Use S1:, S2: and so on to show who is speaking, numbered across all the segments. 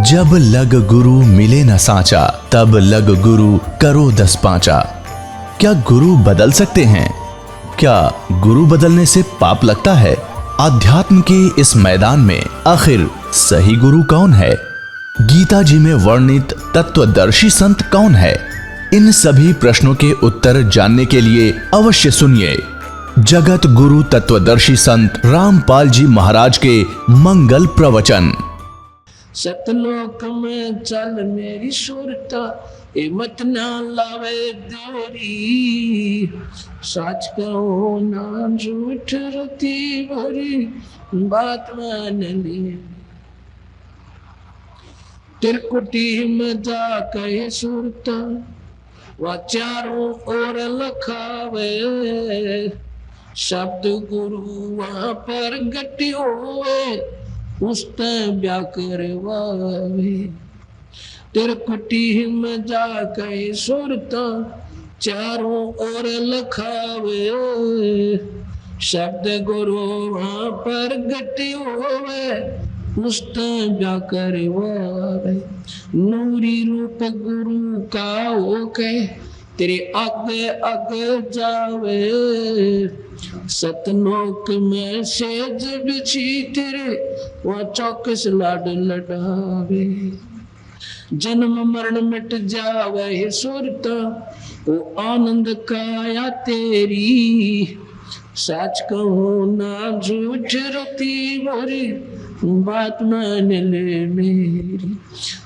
S1: जब लग गुरु मिले न सांचा, तब लग गुरु करो 10 पांचा। क्या गुरु बदल सकते हैं? क्या गुरु बदलने से पाप लगता है? अध्यात्म के इस मैदान में आखिर सही गुरु कौन है? गीता जी में वर्णित तत्वदर्शी संत कौन है? इन सभी प्रश्नों के उत्तर जानने के लिए अवश्य सुनिए जगत गुरु तत्वदर्शी संत रामपाल जी महाराज के मंगल प्रवचन।
S2: सतलोक में चल मेरी सुरता, हिम्मत ना लावे देरी। सच कहो ना झूठ रती भरी, बात मान ली। तिरकुटी में जा कहे सुरता, वह चारों ओर लखावे। शब्द गुरु वहां पर गटी होवे, उसते ब्या करवावे। तिरकुटी में जा कहे सुरता, चारों ओर लखावे। शब्द गुरु वहां पर गटी होवे, उसते ब्या करवावे। नूरी रूप गुरु का होके, तेरे आगे आगे जावे। सतलोक में सेज बिछी तेरे, वह चौकस लाड लडावे। जन्म मरण मिट जावे हे सुरता, वो आनंद काया तेरी। सच कहो ना झूठ रती भरी, बात मान ले मेरी।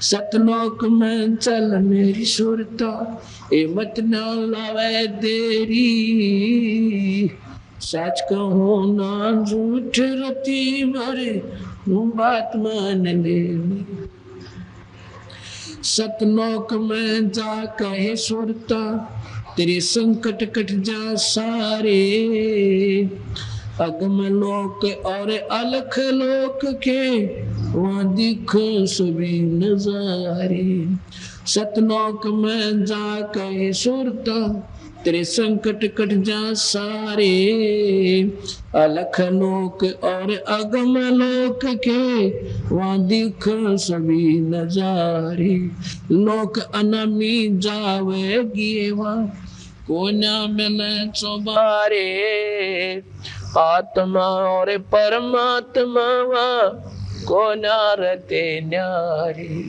S2: सतलोक में चल मेरी सुरता, हिम्मत ना लावे देरी। सच कहो ना झूठ रती भरी, बात मान ले मेरी। सतलोक में जा कहे सुरता, तेरे संकट कट जा सारे। अगम लोक और अलख लोक के, वहाँ दिखो सभी नजारे। सतलोक में जा कहे सुरता, तेरे संकट कट जा सारे। अलख लोक और अगम लोक के, वहाँ दिखो सभी नजारे। लोक अनमी जावेगी वहाँ, को ना मिले चौबारे। आत्मा और परमात्मा वहाँ, को ना रते न्यारे।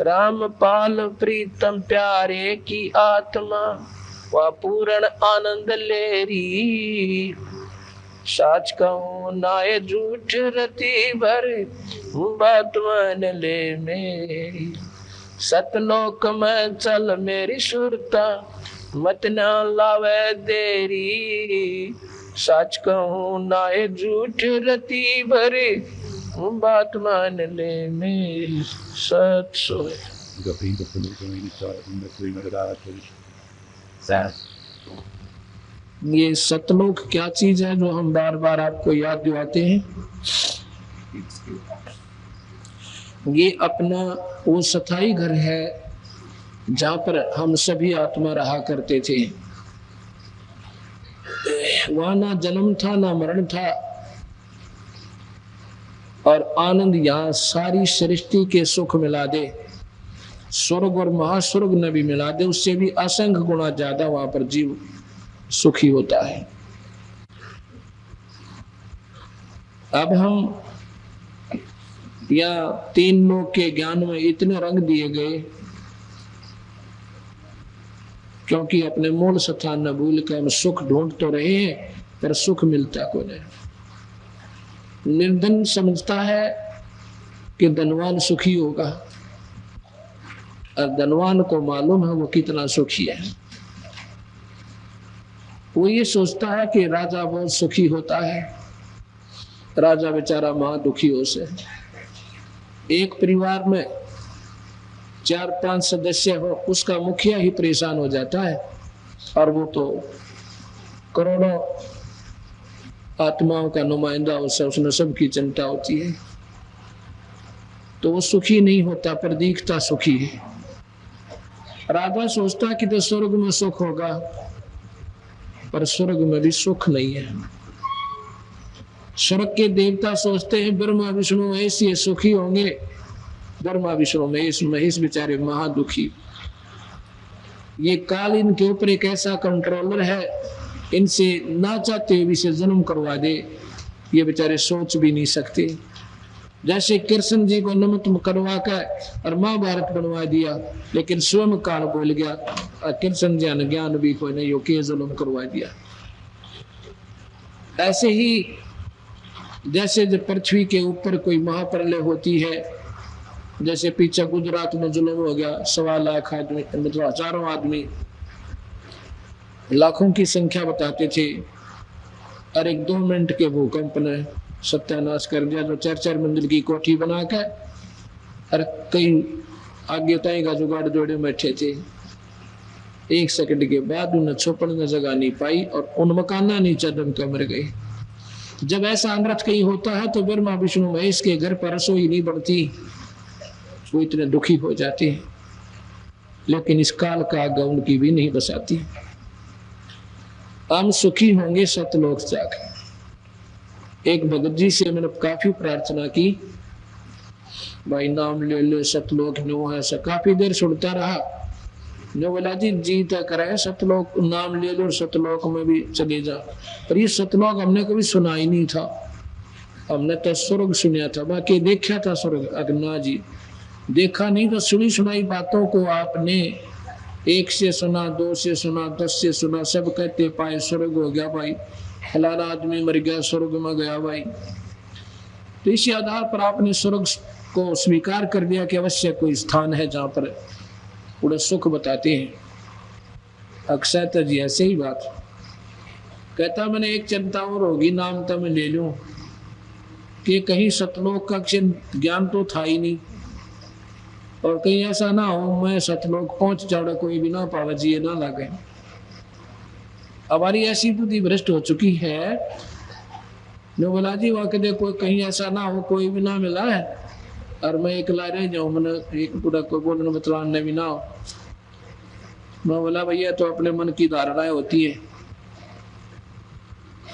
S2: रामपाल प्रीतम प्यारे की आत्मा, वह पूर्ण आनंद लेरी। साच कहूँ नाय झूठ रती भर, बात मान ले मेरी। सतलोक में चल मेरी सुरता, मत ना लावे देरी। सच कहूँ नाय झूठ रती भरी, बात मान ले मेरी। सत सोए ये सतलोक क्या चीज है जो हम बार बार आपको याद दिलाते हैं? ये अपना वो स्थायी घर है जहाँ पर हम सभी आत्मा रहा करते थे। वहां ना जन्म था ना मरण था, और आनंद यहाँ सारी सृष्टि के सुख मिला दे, स्वर्ग और महास्वर्ग में भी मिला दे, उससे भी असंख्य गुना ज्यादा वहां पर जीव सुखी होता है। अब हम या 3 लोक के ज्ञान में इतने रंग दिए गए, क्योंकि अपने मूल स्थान न भूल कर हम सुख ढूंढ तो रहे हैं, पर सुख मिलता को नहीं। निर्धन समझता है कि धनवान सुखी होगा, और धनवान को मालूम है वो कितना सुखी है। वो ये सोचता है कि राजा बहुत सुखी होता है, राजा बेचारा महा दुखी हो से। एक परिवार में 4-5 सदस्य हो, उसका मुखिया ही परेशान हो जाता है, और वो तो करोड़ों आत्माओं का नुमाइंदा उसने सबकी चिंता होती है, तो वो सुखी नहीं होता, पर दिखता सुखी है। राजा सोचता कि तो स्वर्ग में सुख होगा, पर स्वर्ग में भी सुख नहीं है। स्वर्ग के देवता सोचते हैं ब्रह्मा विष्णु ऐसे सुखी होंगे ब्रह्मा विष्णु महेश, महेश बेचारे महादुखी। ये काल इनके ऊपर एक ऐसा कंट्रोलर है, इनसे ना चाहते हुए इसे जन्म करवा दे, ये बेचारे सोच भी नहीं सकते। जैसे कृष्ण जी को नमक करवा कर और महाभारत बनवा दिया, लेकिन स्वयं काल बोल गया और कृष्ण जी ज्ञान भी कोई नहीं हो के जुल्म करवा दिया। ऐसे ही जैसे जब पृथ्वी के ऊपर कोई महाप्रलय होती है, जैसे पीछे गुजरात में जुल्म हो गया, 1.25 लाख आदमी, मतलब हजारों आदमी, लाखों की संख्या बताते थे, और एक 2 मिनट के भूकंप ने सत्यानाश कर दिया। जो 4-4 मंजिल की कोठी बनाकर और कई आगे ताई का जुगाड़ जोड़े बैठे थे, 1 सेकंड के बाद उन्हें छुपने जगह नहीं पाई और उन मकाना नीचे दम के मर गए। जब ऐसा अनर्थ कहीं होता है तो ब्रह्मा विष्णु महेश के घर पर रसोई नहीं बढ़ती, वो इतने दुखी हो जाते हैं, लेकिन इस काल का आज्ञा उनकी भी नहीं बसाती। हम सुखी होंगे सतलोक जाकर। एक भगत जी से मैंने काफी प्रार्थना की, भाई नाम ले लो सतलोक नो है, ऐसा काफी देर सुनता रहा। जो बोला जी जीत करे सतलोक, नाम ले लो सतलोक में भी चले जा, पर ये सतलोक हमने कभी सुना ही नहीं था। हमने तो स्वर्ग सुना था, बाकी देखा था स्वर्ग, अग्ना जी देखा नहीं, तो सुनी सुनाई बातों को आपने 1 से सुना, 2 से सुना, 10 से सुना, सब कहते पाए स्वर्ग हो गया भाई, फलाना आदमी मर गया स्वर्ग में गया भाई। तो इसी आधार पर आपने स्वर्ग को स्वीकार कर दिया कि अवश्य कोई स्थान है जहाँ पर पूरा सुख बताते हैं। अक्षय तो जी ऐसे ही बात कहता, मैंने एक चिंता और होगी, नाम तो मैं ले लूं कि कहीं सतलोक का ज्ञान तो था ही नहीं, और कहीं ऐसा ना हो मैं सतलोक पहुंच जाऊँ कोई भी ना पावे, जी ना लगे। हमारी ऐसी बुद्धि भ्रष्ट हो चुकी है। जो बोला जी वहां के कोई कहीं ऐसा ना हो, कोई भी ना मिला है और मैं एकला रह जाऊं, मैंने एक पूरा कोई बोलने बतलाने भी ना हो। मैं बोला भैया तो अपने मन की धारणाएं होती है,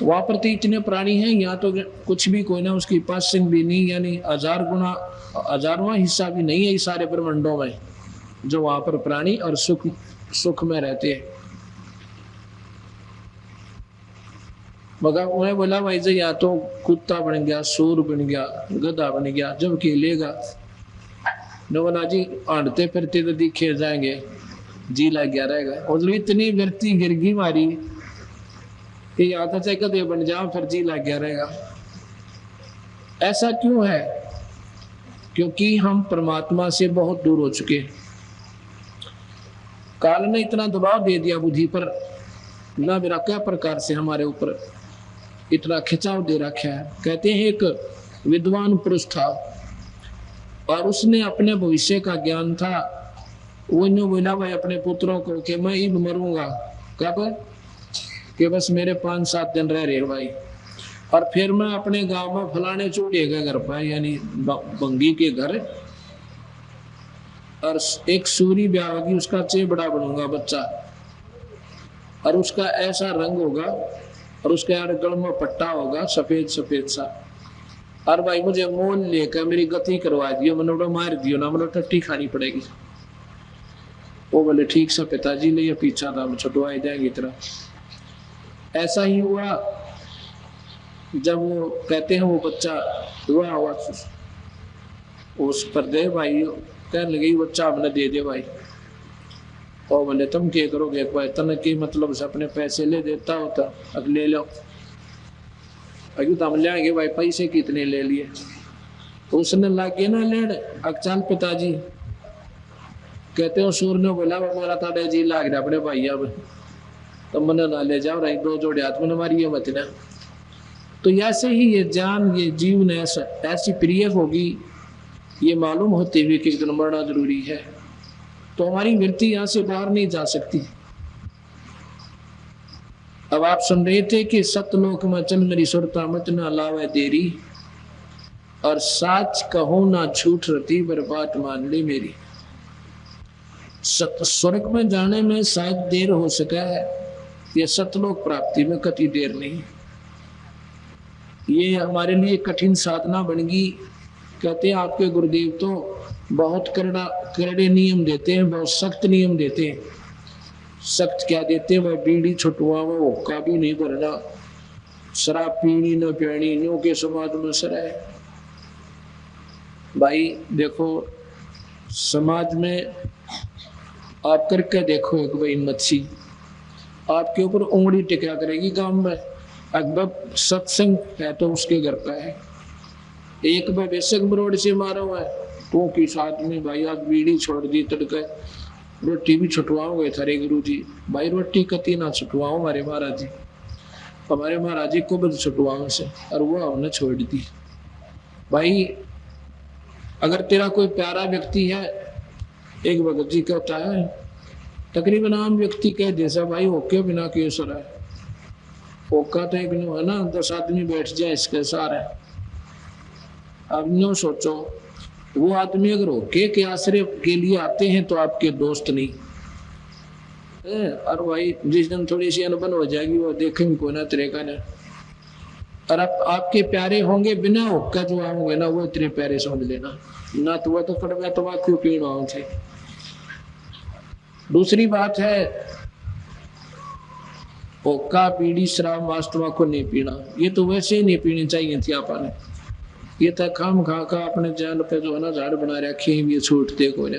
S2: वहां पर तो इतने प्राणी हैं, यहाँ तो कुछ भी कोई ना उसकी पासिंग भी नहीं, यानी 1000 गुना 1000वां हिस्सा भी नहीं है इस सारे ब्रह्मांडों में जो वहां पर प्राणी और सुख में रहते हैं। मगर मैं बोला भाई जी या तो कुत्ता बन गया, सूर बन गया, गधा बन गया, जब खेलेगा। न बोला जी आंटते फिरते तो दिखे जाएंगे, जी लग गया रहेगा। और इतनी व्यक्ति गिरगी मारी कि या तो चाहे गधे बन जाओ फिर जी लग गया रहेगा। ऐसा क्यों है? क्योंकि हम परमात्मा से बहुत दूर हो चुके। काल ने इतना दबाव दे दिया बुद्धि पर, ना मेरा क्या प्रकार से हमारे ऊपर इतना खिंचाव दे रखा है। कहते हैं एक विद्वान पुरुष था और उसने अपने भविष्य का ज्ञान था। वो यूं बोला भाई अपने पुत्रों को कि मैं ही मरूंगा, कब कि बस मेरे 5-7 दिन रह रहे भाई, और फिर मैं अपने गांव में फलाने चूड़े के घर पर, यानी बंगी के घर, और एक सूरी ब्याह होगी, उसका चेबड़ा बनूंगा बच्चा, और उसका ऐसा रंग होगा और उसके यार गल में पट्टा होगा सफेद सफेद सा, और भाई मुझे मोल लेकर मेरी गति करवा दियो, मैंने उड़ा मार दियो ना, मैंने टट्टी खानी पड़ेगी। वो बोले ठीक सा पिताजी ने ये पीछा था, छुटवाए जाएंगे तरह। ऐसा ही हुआ जब वो कहते हैं वो बच्चा हुआ उस पर दे भाई, कहने लगे बच्चा हमने दे दे भाई। और बोले तुम क्या करोगे भाई, तन की मतलब से अपने पैसे ले देता होता, अब ले लो। अभी तो हम ले आएंगे भाई, पैसे कितने ले लिए। तो उसने लागे ना लेने, अक्चाल पिताजी कहते हो सूर ने बोला मेरा ताड़े जी लाग रहा अपने भाई, अब तो मैंने ना ले जाओ रही, 2 जोड़े हाथ में मारी मत ना। तो ऐसे ही ये जान, ये जीवन ऐसी प्रिय होगी, ये मालूम होते हुए कि एक दिन मरना जरूरी है, तो हमारी वृत्ति यहाँ से बाहर नहीं जा सकती। अब आप सुन रहे थे कि सतलोक में चल मेरी सुरता मत ना लावे देरी, और साच कहूं ना झूठ रती बर्बाद मान ले मेरी। स्वर्ग में जाने में शायद देर हो सका है, ये सतलोक प्राप्ति में कति देर नहीं। ये हमारे लिए कठिन साधना बन गई। कहते हैं आपके गुरुदेव तो बहुत करड़े नियम देते हैं, बहुत सख्त नियम देते हैं। सख्त क्या देते हैं? वह बीड़ी छुटवाओ, हुक्का भी नहीं भरना, शराब पीनी न पीनी, न्यू के समाज में सर है। भाई देखो, समाज में आप करके देखो एक भाई मच्छी आपके ऊपर उंगली टिका करेगी गांव में। अकबर सत्संग है तो उसके घर पे है। एक बार बेशक मरोड़ से मारा हुआ है तो की साथ में भाई आज बीड़ी छोड़ दी, तड़के रोटी भी छुटवाओगे थारे गुरु जी। भाई रोटी कती ना छुटवाओ हमारे महाराज जी, हमारे महाराज जी को बद छुटवाओ से, और वो हमने छोड़ दी। भाई अगर तेरा कोई प्यारा व्यक्ति है, एक भगत जी कहता है तकरीबन आम व्यक्ति कह जैसा भाई होके बिना केसर है, होका तो एक है ना 10 आदमी बैठ जाए इसके सारे। अब नो सोचो, वो आदमी अगर होके के आश्रय के लिए आते हैं तो आपके दोस्त नहीं है। और भाई जिस दिन थोड़ी सी अनबन हो जाएगी वो देखेंगे कोई ना तरीका ना, और आपके प्यारे होंगे बिना होका जो आओगे ना वो इतने प्यारे समझ लेना ना, तो वह तो कड़वा तो क्यों पीना थे। दूसरी बात है, होका बीड़ी शराब वास्तव को नहीं पीना, ये तो वैसे ही नहीं पीनी चाहिए थी आपने। ये तो खाम खा का अपने जान पे जो है ना झाड़ बना रखे हैं, ये छूटते को ना,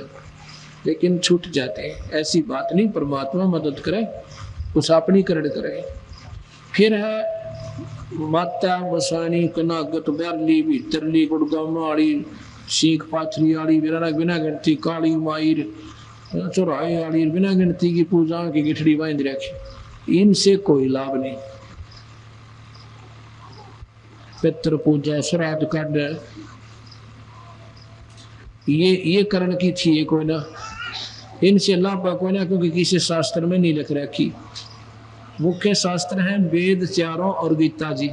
S2: लेकिन छूट जाते हैं। ऐसी बात नहीं, परमात्मा मदद करे, कुछ अपनी करण करे। फिर है माता मसानी कनागत बैरली भीतरली गुड़गामा वाली सीख पाथरी वाली बिना गिनती काली मायर चौराहे वाली बिना गिनती की पूजा की गिठड़ी बांध रखी, इनसे कोई लाभ नहीं। पितृ पूजा श्राद्ध कांड ये करण की थी ये कोई ना, इनसे लाभ कोई ना, क्योंकि किसी शास्त्र में नहीं लिख रखी। मुख्य शास्त्र हैं वेद चारों और गीता जी,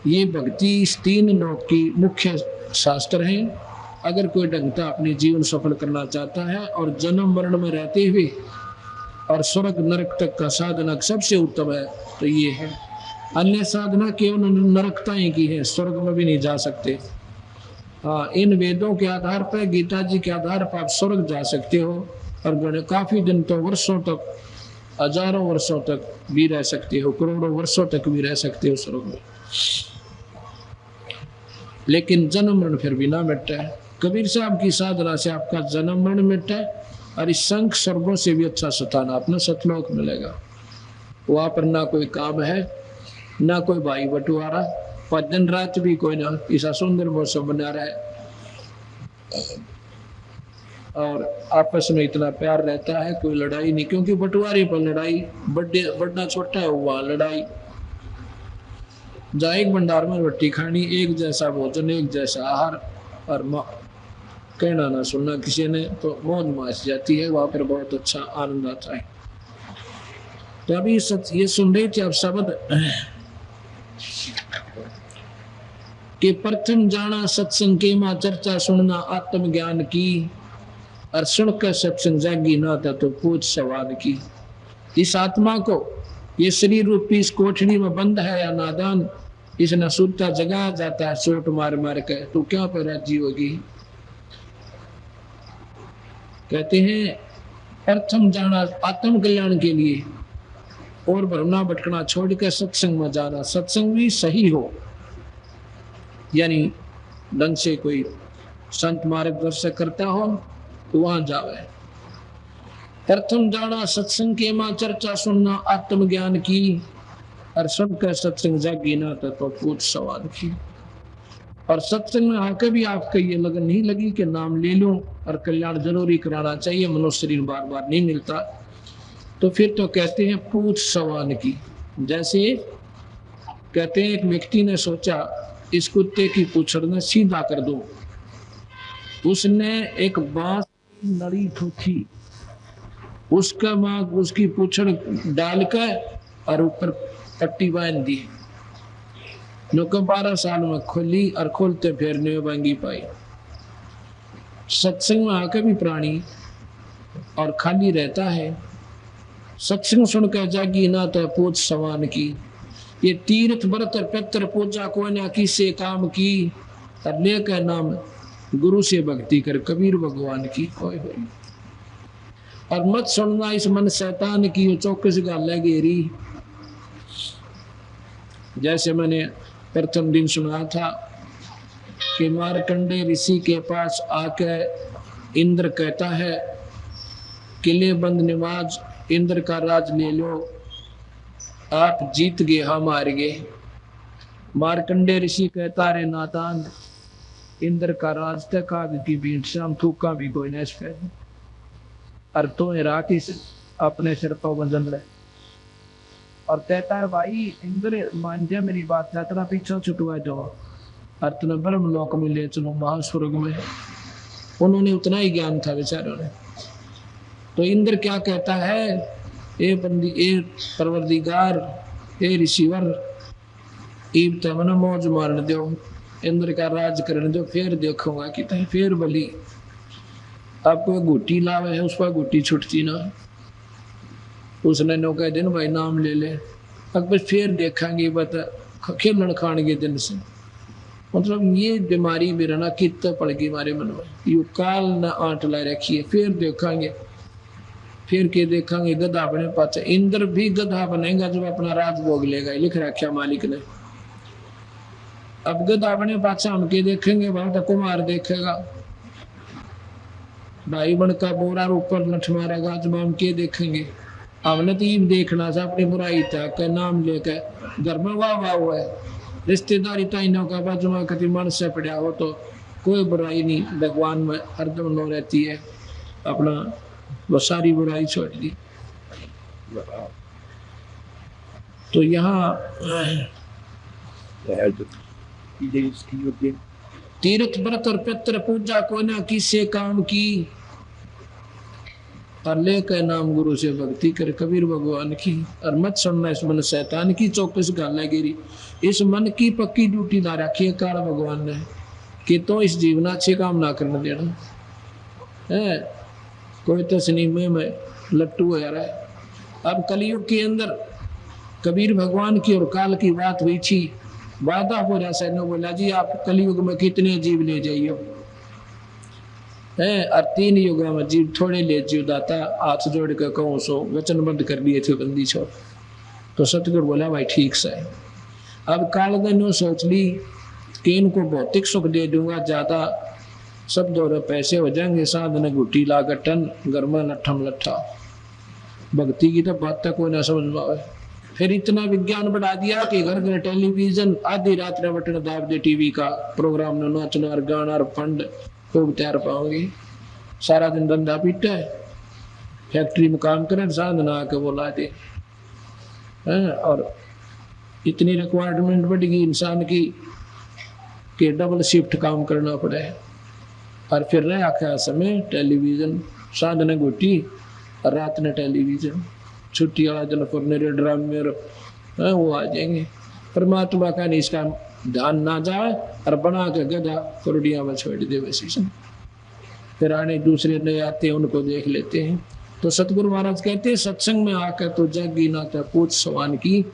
S2: ये भक्ति इस 3 लोक की मुख्य शास्त्र हैं। अगर कोई ढंग से अपने जीवन सफल करना चाहता है और जन्म मरण में रहते हुए और स्वर्ग नरक तक का साधना सबसे उत्तम है तो ये है। अन्य साधना केवल नरकताएं की है, स्वर्ग में भी नहीं जा सकते। हाँ, इन वेदों के आधार पर, गीता जी के आधार पर आप स्वर्ग जा सकते हो, और काफी दिन तो वर्षों तक, हजारों वर्षों तक भी रह सकते हो, करोड़ों वर्षों तक भी रह सकते हो स्वर्ग में। लेकिन जन्म मरण फिर भी ना मिटता है। कबीर साहब की साधना से आपका जन्म मरण मिटता है, और इस संख स्वर्गों से भी अच्छा स्थान अपना सतलोक मिलेगा। वहां पर ना कोई काम है, ना कोई भाई बंटवारा, पर दिन रात भी कोई ना ऐसा सुंदर मौसम बना रहा है, और आपस में इतना प्यार रहता है, कोई लड़ाई नहीं। क्योंकि बंटवारे पर लड़ाई, बढ़ना छोटा है वहां लड़ाई। जहाँ एक भंडार में रोटी खानी, एक जैसा भोजन, एक जैसा आहार, और कहना ना सुनना किसी ने, तो मौज माच जाती है, वहां पर बहुत अच्छा आनंद आता है। तो अभी ये सुन रहे थे आप शब्द कि प्रथम जाना सत्संग के मां चर्चा सुनना आत्मज्ञान की, और सुनकर सत्संग जागी ना था तो पूछ सवाल की। इस आत्मा को, ये शरीर रूपी इस कोठरी में बंद है या नादान, इस नसूरता जगाया जाता है चोट मार मार कर, तो क्या पर राजी होगी। कहते हैं प्रथम जाना आत्म कल्याण के लिए, और भरना भटकना छोड़कर सत्संग में जाना। सत्संग भी सही हो, यानी ढंग से कोई संत मार्गदर्शक करता हो तो वहां जावे। प्रथम जाना सत्संग के मां चर्चा सुनना आत्मज्ञान की, और सुनकर सत्संग जागी ना तो पूछ सवाल की। और सत्संग में आकर भी आपका ये लगन नहीं लगी कि नाम ले लूं और कल्याण जरूरी कराना चाहिए, मनुष्य शरीर बार बार नहीं मिलता, तो फिर तो कहते हैं पूछ सवाल की। जैसे कहते हैं एक व्यक्ति ने सोचा इस कुत्ते की पूंछ में सीधा कर दो, उसने एक बांस की नली ठोकी, उसका मां उसकी पूंछड़ डालकर और ऊपर पट्टी बांध दी। लोग 12 साल में खोली, और खोलते फेरने में बांगी पाई। सत्संग में आकर भी प्राणी और खाली रहता है, सत्संग सुनकर जागी ना तो पूछ सवान की। ये तीर्थ व्रत पितृ पूजा को ना किसे काम की, और लेकर नाम गुरु से भक्ति कर कबीर भगवान की। ओए होए। और मत सुनना इस मन शैतान की, वो चौकस गल है घेरी। जैसे मैंने प्रथम दिन सुना था कि मार्कंडे ऋषि के पास आके इंद्र कहता है किले बंद नमाज, इंद्र का राज ले लो, आप जीत गए हम हार गए। मार्कंडे ऋषि कहता रे नादान, इंद्र का राज तक आग की बीट से हम थूका भी कोई नहीं सके, और तो राखी अपने सिर पर वजन ले। और कहता है भाई इंद्र मान जा मेरी बात, तेरा पीछा छुटवा जाओ और तुम्हें ब्रह्म लोक में ले चलो, महास्वर्ग में। उन्होंने उतना ही ज्ञान था बेचारों ने। तो इंद्र क्या कहता है, ए बंदी, ए परवरदिगार, ए ऋषिवर, ईब तो मना मौज मारने दो, इंद्र का राज करने दो, फिर देखूंगा कि तय फिर भली। आपको गुट्टी लावे है, उस पर गुट्टी छुटती ना। उसने नो कह दिन भाई नाम ले ले, अब फिर देखेंगे बता खेलन खान के दिन से। मतलब ये बीमारी मेरा ना कितना पड़ गई हमारे मन में, यू काल ना आंट ला रखी है, फिर देखेंगे, फिर के देखेंगे गधा बने पाचे। इंद्र भी गधा बनेगा जब अपना राज भोग लेगा, लिख रखा मालिक ने। अब गधा बने पाचा हम के देखेंगे, भाई कुमार देखेगा, भाई बन का बोरा ऊपर लठ मारेगा, जब हम के देखेंगे। हमने तो ये देखना था अपनी बुराई तक नाम लेकर घर में वाह वाह हुआ है, रिश्तेदारी ताइनों का बाजू में कभी मन से पड़ा हो तो कोई बुराई नहीं, भगवान में हरदम नो रहती है, अपना वो सारी बुराई छोड़ दी। तो यहाँ तीर्थ व्रत और पितृ पूजा को ना किसे काम की, और लेकर नाम गुरु से भक्ति कर कबीर भगवान की। और मत सुनना इस मन शैतान की, चौकस गाल गिरी। इस मन की पक्की ड्यूटी ला रखी है काल भगवान ने कि तो इस जीवन अच्छे काम ना करने देना है। कोई तो सिनेमे में लट्टू हो रहा है। अब कलयुग के अंदर कबीर भगवान की और काल की बात हुई थी, वादा हो रहा सैनो बोला जी आप कलयुग में कितने जीव ले जाइयो है, और 3 युग में जीव थोड़े ले जीव दाता, हाथ जोड़ के कहूँ सो वचनबद्ध कर दिए थे बंदी छोड़। तो सतगुरु बोला भाई ठीक से। अब कालगन सोच ली कि इनको भौतिक सुख दे दूंगा ज्यादा, सब दौरे पैसे हो जाएंगे, साधन गुटी लाकर टन घर में लट्ठम लट्ठा। भक्ति की तो बात तक कोई ना समझ पाए। फिर इतना विज्ञान बढ़ा दिया कि घर घर टेलीविजन, आधी रात में बटन दाब दे टीवी का प्रोग्राम, नाचना और गाना और फंड खूब तैयार पाओगे। सारा दिन धंधा पीटा है, फैक्ट्री में काम करें, साधन आके बोला दे। और इतनी रिक्वायरमेंट बढ़ गई इंसान की कि डबल शिफ्ट काम करना पड़े। और फिर रहे आखिर समय टेलीविजन, साधन गुटी और रात ने टेलीविजन, छुट्टी वाला दिन फुरनेरे ड्रामे वो आ जाएंगे। परमात्मा का नहीं इसका ध्यान ना जाए और बना के गधा कुरडिया में छोड़ दे वैसी से। फिर आने दूसरे नए आते हैं, उनको देख लेते हैं। तो सतगुरु महाराज कहते हैं सत्संग में आकर तो जगी ना तो पूछ सवान की,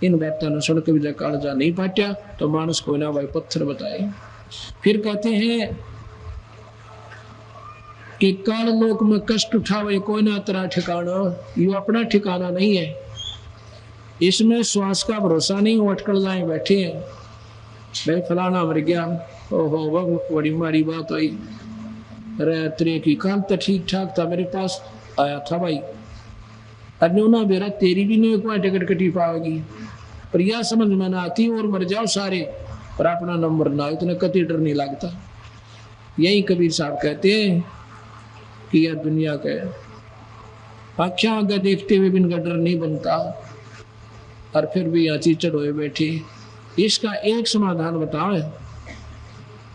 S2: इन बातों ने सुन के भी कालजा नहीं पाट्या तो मानस को ना भाई पत्थर बताए। फिर कहते हैं कि काल लोक में कष्ट उठावे कोई ना तेरा ठिकाना, ये अपना ठिकाना नहीं है। इसमें श्वास का भरोसा नहीं, वो अटकल जाए बैठे हैं, भाई फलाना मर गया, ओहो वह बड़ी मारी बात हुई, अरे तेरे की काल तो ठीक ठाक था, मेरे पास आया था भाई, अन्योना बेरा तेरी भी नहीं कोई टिकट कटी पाएगी, पर यह समझ में ना आती और मर जाओ सारे पर अपना नंबर ना, इतना कति डर नहीं लगता। यही कबीर साहब कहते हैं कि यह दुनिया का आख्या आगे देखते हुए भी इनका डर नहीं बनता, और फिर भी यहाँ चीचड़ हुए बैठे। इसका एक समाधान बताओ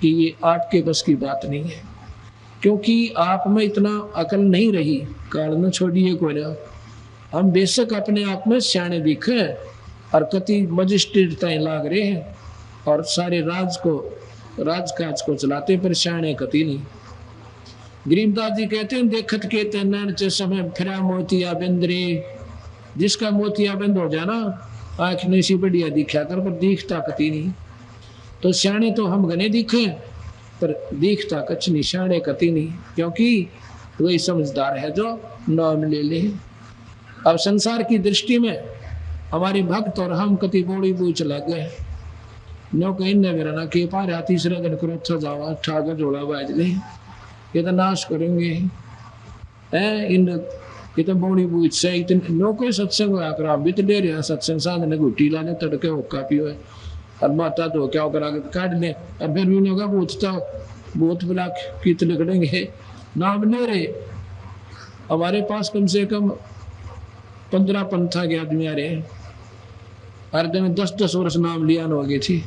S2: कि ये आपके बस की बात नहीं है, क्योंकि आप में इतना अकल नहीं रही। काल न छोड़िए कोई ना, हम बेशक अपने आप में सियाने दिखे और कति मजिस्ट्रेट तय लाग रहे हैं और सारे राजकाज को चलाते, पर सियाने कति नहीं। गरीबदास जी कहते हैं देखत के तैन च समय फिरा मोतिया बिंदरे, जिसका मोतिया बंद हो जाना आँख नहीं सी बढ़िया दिखा कर, पर दिखता कति नहीं। तो सियाने तो हम घने दिखे पर दिखता कछ निशाने कति नहीं, क्योंकि वही समझदार है जो नाम ले ले। अब संसार की दृष्टि में हमारे भक्त और हम कति बोड़ी बूझ लग गए। नो कहीं न मेरा ना के पार आती तीसरे दिन करो जावा ठाकर जोड़ा बाज ले, ये तो नाश करेंगे हैं इन, ये तो बोड़ी बूझ से इतने नो कोई सत्संग होया करा बित दे रहा सत्संग साध ने गुट्टी लाने तड़के होका पियो है और माता तो क्या करा के काट ले, और फिर भी लोग पूछता बहुत बला कित लिखेंगे नाम ले रहे। हमारे पास कम से कम 15 पंथा के आदमी आ रहे हैं, हर दिन 10-10 वर्ष नाम लिया हो गई थी।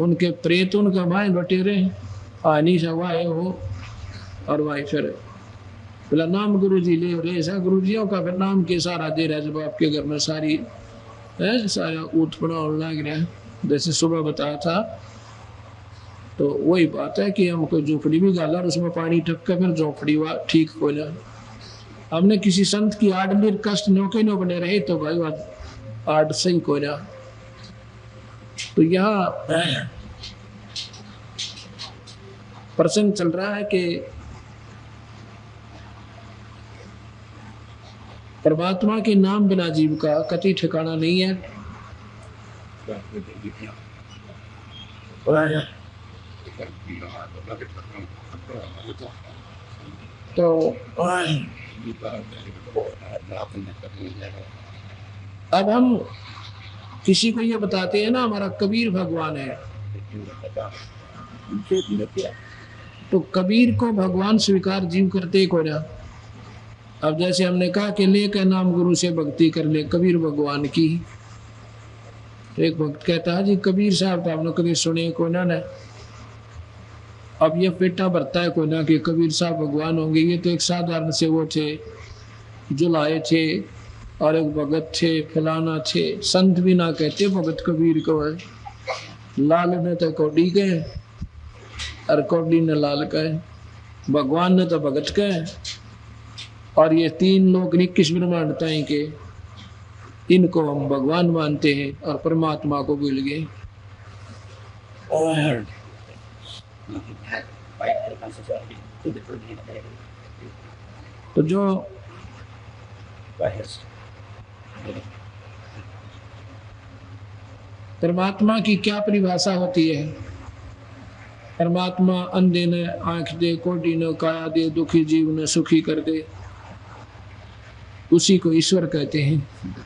S2: उनके प्रेत उनका भाई बटेरे आनी सवाए हो, और भाई फिर बोला नाम गुरु जी ले रहे, ऐसा गुरु जियों का फिर नाम के सारा दे रहा है। जब आपके घर में सारी सारा उत्पन्न होने लग रहा है, जैसे सुबह बताया था, तो वही बात है कि हम कोई झोपड़ी भी गाला और उसमें पानी ठक कर फिर झोपड़ी हुआ ठीक हो जाए। हमने किसी संत की आडली कष्ट नौके नो बने रहे तो भाई आड सही को जा। तो यहाँ प्रसंग चल रहा है कि परमात्मा के नाम बिना जीव का कति ठिकाना नहीं है। तो अब हम किसी को ये बताते हैं ना हमारा कबीर भगवान है, तो कबीर को भगवान स्वीकार जीव करते को ना। अब जैसे हमने कहा कि लेकर नाम गुरु से भक्ति कर ले कबीर भगवान की, तो एक भक्त कहता है जी कबीर साहब तो आपने कभी सुने को ना। अब ये पेटा भरता है को ना कि कबीर साहब भगवान होंगे। ये तो एक साधारण से वो थे जो लाए थे, और एक भगत थे फलाना थे। संत भी ना कहते भगत कबीर को है। लाल ने तो कौड़ी गए और कौड़ी ने लाल कहे, भगवान ने तो भगत कहे। और ये 3 लोग 21 ब्रह्मांड ताई के, इनको हम भगवान मानते हैं और परमात्मा को भूल गए। तो जो परमात्मा की क्या परिभाषा होती है? परमात्मा अंधे ने आंख दे, कोढ़ी ने काया दे, दुखी जीव ने सुखी कर दे, उसी को ईश्वर कहते हैं।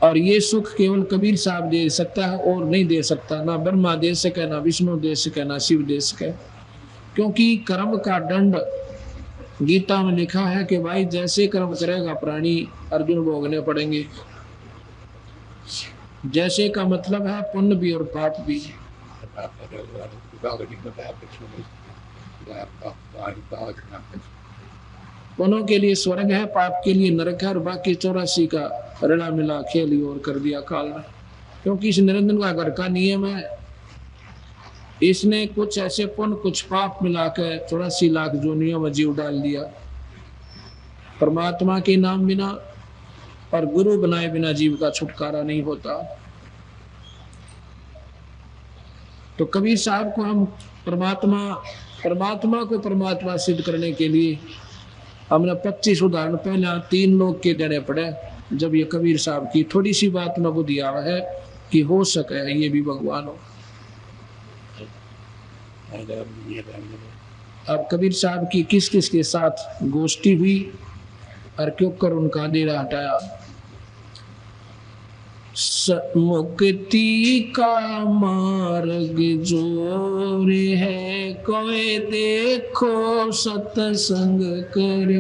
S2: और ये सुख केवल कबीर साहब दे सकता है और नहीं दे सकता। ना ब्रह्मा दे सके, ना विष्णु दे सके, ना शिव दे सके। क्योंकि कर्म का दंड गीता में लिखा है कि भाई जैसे कर्म करेगा प्राणी अर्जुन भोगने पड़ेंगे। जैसे का मतलब है पुण्य भी और पाप भी। पुण्यों के लिए स्वर्ग है, पाप के लिए नरक है, और बाकी 84 का रला मिला खेल और कर दिया काल ने। क्योंकि इस निरंजन का घर का नियम है, इसने कुछ ऐसे पुण्य कुछ पाप मिलाकर 84 लाख जोनियों में जीव डाल दिया। परमात्मा के नाम बिना और गुरु बनाए बिना जीव का छुटकारा नहीं होता। तो कबीर साहब को हम परमात्मा को परमात्मा सिद्ध करने के लिए हमने 25 उदाहरण पहले 3 लोग के देने पड़े। जब ये कबीर साहब की थोड़ी सी बात में बुद्धि आवा है कि हो सके ये भी भगवान हो। अब कबीर साहब की किस किस के साथ गोष्ठी हुई और क्यों कर उनका अंधेरा हटाया। मुक्ति का मार्ग जोर है, कोई देखो सत्संग कर।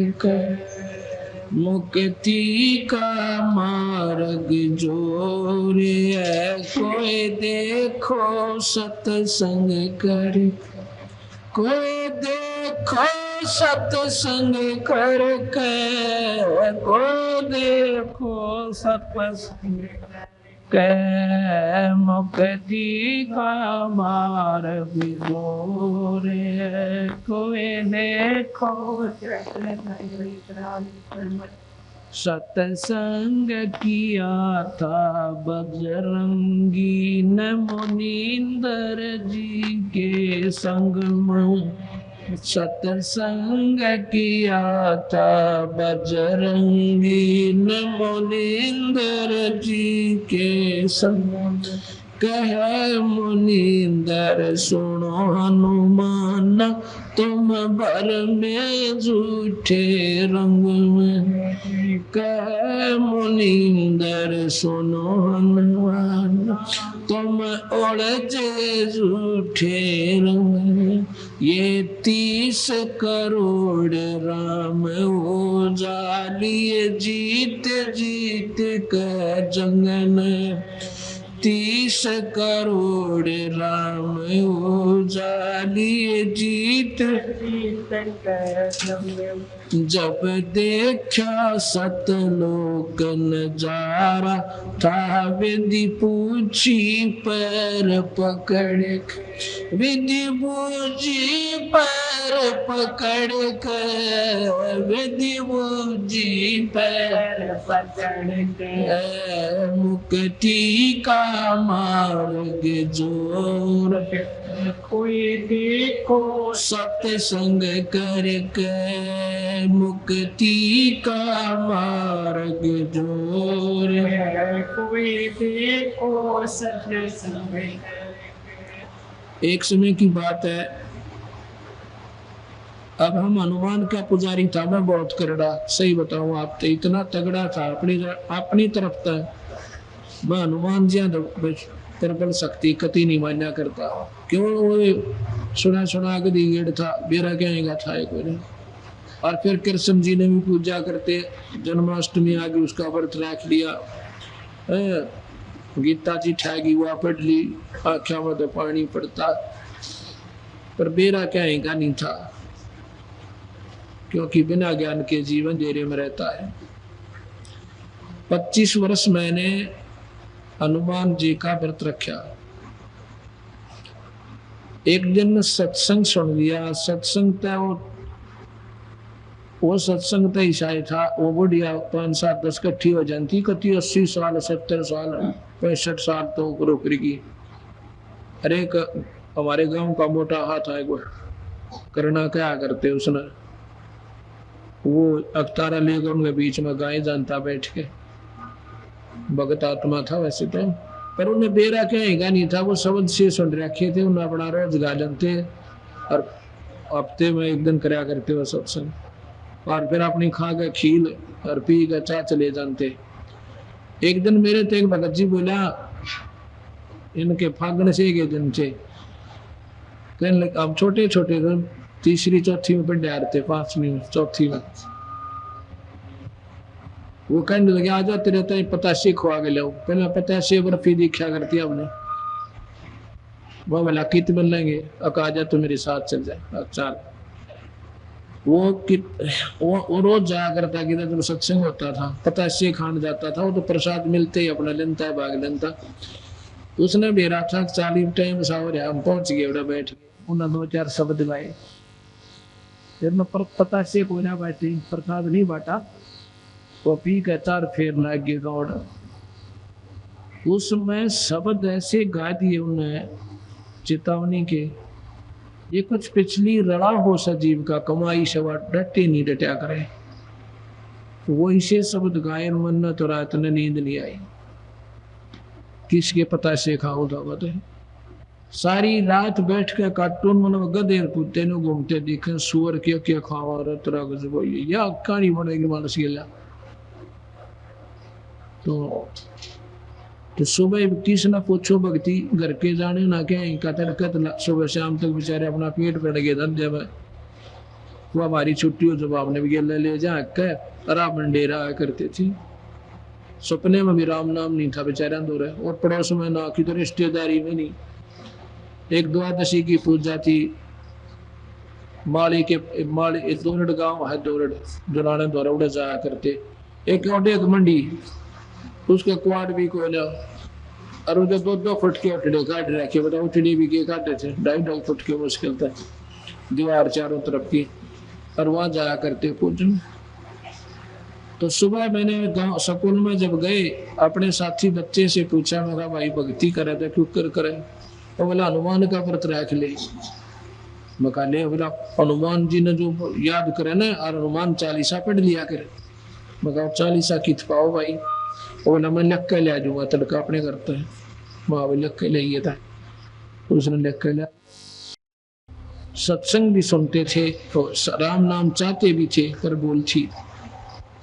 S2: मुक्ति का मार्ग जोर है, कोई देखो सत्संग कर। कोई देखो सत्संग करके, कोई देखो सत्संग के। मुक्ति का मार्ग जोर है, कोई देखो। सत्संग किया था बजरंगी ने मुनींदर जी के संग में। सत्संग किया था बजरंगी ने मुनींदर जी के संग। कहे मुनींदर सुनो हनुमान, तुम भर में झूठे रंग में। कहे मुनींदर सुनो हनुमान, तुम उलझे झूठे रंग में। ये 30 करोड़ राम हो जालिए जीत जीत का जंगन। 30 करोड़ राम हो जालिए जीत। जब देखा सतलोक नजारा था, विधि पूछी पैर पकड़। विधि पूछी पैर पकड़ कर, विधि पूछी पैर पकड़ कर। मुक्ति का मार्ग जोर कोई देखो सत्संग करके। मुक्ति का मार्ग जोर कोई देखो सत्संग। एक समय की बात है, अब हम हनुमान का पुजारी था, मैं बहुत करड़ा, सही बताऊं आप तो इतना तगड़ा था अपनी तरफ था। मैं हनुमान जी प्रबल शक्ति कति नहीं मान्या करता। क्यों? वो सुना के गेड़ था, बेरा क्या था एक बार। और फिर कृष्ण जी ने भी पूजा करते, जन्माष्टमी आ गई, उसका व्रत रख लिया। गीता जी ठहगी हुआ पढ़ ली, आख्या में तो पानी पड़ता, पर बेरा क्या नहीं था, क्योंकि बिना ज्ञान के जीवन अंधेरे में रहता है। 25 वर्ष मैंने हनुमान जी का व्रत रखा। एक दिन सत्संग सुन लिया। सत्संग था वो सत्संग तो ईसाई था। वो बुढ़िया 5, 7, 10 इकट्ठी हो जाती, कति 80 साल 70 साल 65 साल तो ऊपर की। अरे हमारे गांव का मोटा हाथ आए, करना क्या करते उसने, वो अवतारा लेकर उनके बीच में गाय जानता बैठ के। भगत आत्मा था वैसे तो, पर उन्हें बेरा क्या नहीं था। वो शब्द से सुन रखे थे, उन्हें अपना रोजगार जानते और हफ्ते में एक दिन कराया करते वो सत्संग। और फिर अपनी खा के खील और पी के चाह चले जानते। एक दिन मेरे तो एक भगत जी बोला, इनके फागण से के दिन से कहने लगे, अब छोटे छोटे थे, 3री 4थी में पढ़ थे, 5वीं में 4थी में। वो कहने लगे, आजा तेरे तो 85 खुआ के लो। पहले 85 बर्फी दीक्षा करती है हमने। वो बोला कित मिल लेंगे, आजा तो मेरे साथ चल जाए। अच्छा, वो रोज जाया करता कि जब सत्संग होता था 85 खान जाता था। वो तो प्रसाद मिलते ही अपना लेता है, भाग लेता। उसने भी रखा 40 टाइम सा हो रहा, हम पहुंच गए, उड़ा बैठ गए। उन्हें 2-4 शब्द गाए। जब मैं 85 को ना बैठी, प्रसाद नहीं बांटा, वो पी के 4 फेर लग गए गौड़। उसमें शब्द ऐसे गा दिए उन्हें चेतावनी के, ये कुछ पिछली रड़ा हो सजीव का, कमाई सवा डटे नहीं डटा करे। वो इसे शब्द गायन मन तो रात ने नींद नहीं आई। किसके पता से खाओ दावत है। सारी रात बैठ के कार्टून मन गधेर कुत्ते ने घूमते दिखे, सुअर के क्या खावा रतरा गजब या कहानी बनेगी मानस गेला। तो सुबह किस ना पूछो भक्ति घर के जाने ना क्या कत सुबह शाम तक बेचारे अपना पेट पड़ गए धंधे में। वो हमारी छुट्टी हो जब आपने भी ले जा रावण डेरा करते थे। सपने में भी राम नाम नहीं था बेचारे अंधोरे, और पड़ोस में ना की तो रिश्तेदारी में नहीं। एक द्वादशी की पूजा थी, माली दोरड गांव है, दोरड जुराने दौरा जाया करते। एक मंडी, उसके क्वाड भी कोयला, और उधर 2-2 फुट के उठड़े काट रखे। बताओ उठड़ी भी के काटे थे, 2.5 फुट के मुश्किल था, दीवार चारों तरफ की। और वहां जाया करते पूजन। तो सुबह मैंने गांव स्कूल में जब गए अपने साथी बच्चे से पूछा, मैं कहा भाई भक्ति करे तो क्यों कर करे? तो बोला हनुमान का व्रत रख ले। मैं कहा ले, बोला हनुमान जी ने जो याद करे ना, और हनुमान चालीसा पढ़ लिया करे। मैं कहा चालीसा कित पाओ भाई? बोला मैं लिख के ले जाऊंगा, तड़का अपने करते हैं। वहां भी लिख के ले था, उसने लिख के लिया। सत्संग भी सुनते थे तो राम नाम चाहते भी थे, पर बोल थी।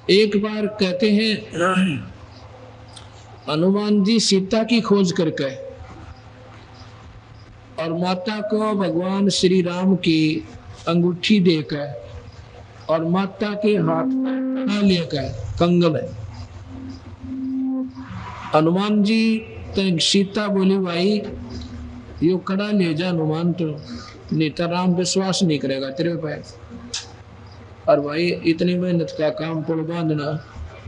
S2: एक बार कहते हैं हनुमान जी सीता की खोज करके और माता को भगवान श्री राम की अंगूठी देकर और माता के हाथ में लेकर कंगन है। हनुमान जी तो सीता बोली भाई यो कड़ा ले जा हनुमान, तो नहीं तो राम विश्वास नहीं करेगा तेरे पे। और भाई इतनी मेहनत का काम पुल बांधना,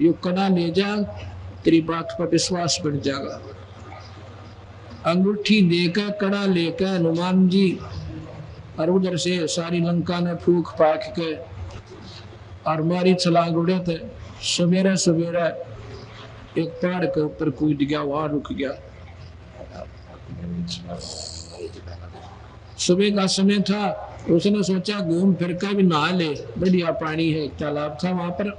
S2: यो कड़ा ले जा, तेरी बात पर विश्वास बढ़ जाएगा। अंगूठी देकर कड़ा लेकर हनुमान जी और उधर से सारी लंका ने फूक फाक के और मारी छलांग उड़े थे। सवेरे सवेरे एक पहाड़ के ऊपर कूद गया, वहां रुक गया। सुबह का समय था, उसने सोचा घूम फिर कर भी नहा ले, बढ़िया पानी है, तालाब था वहां पर।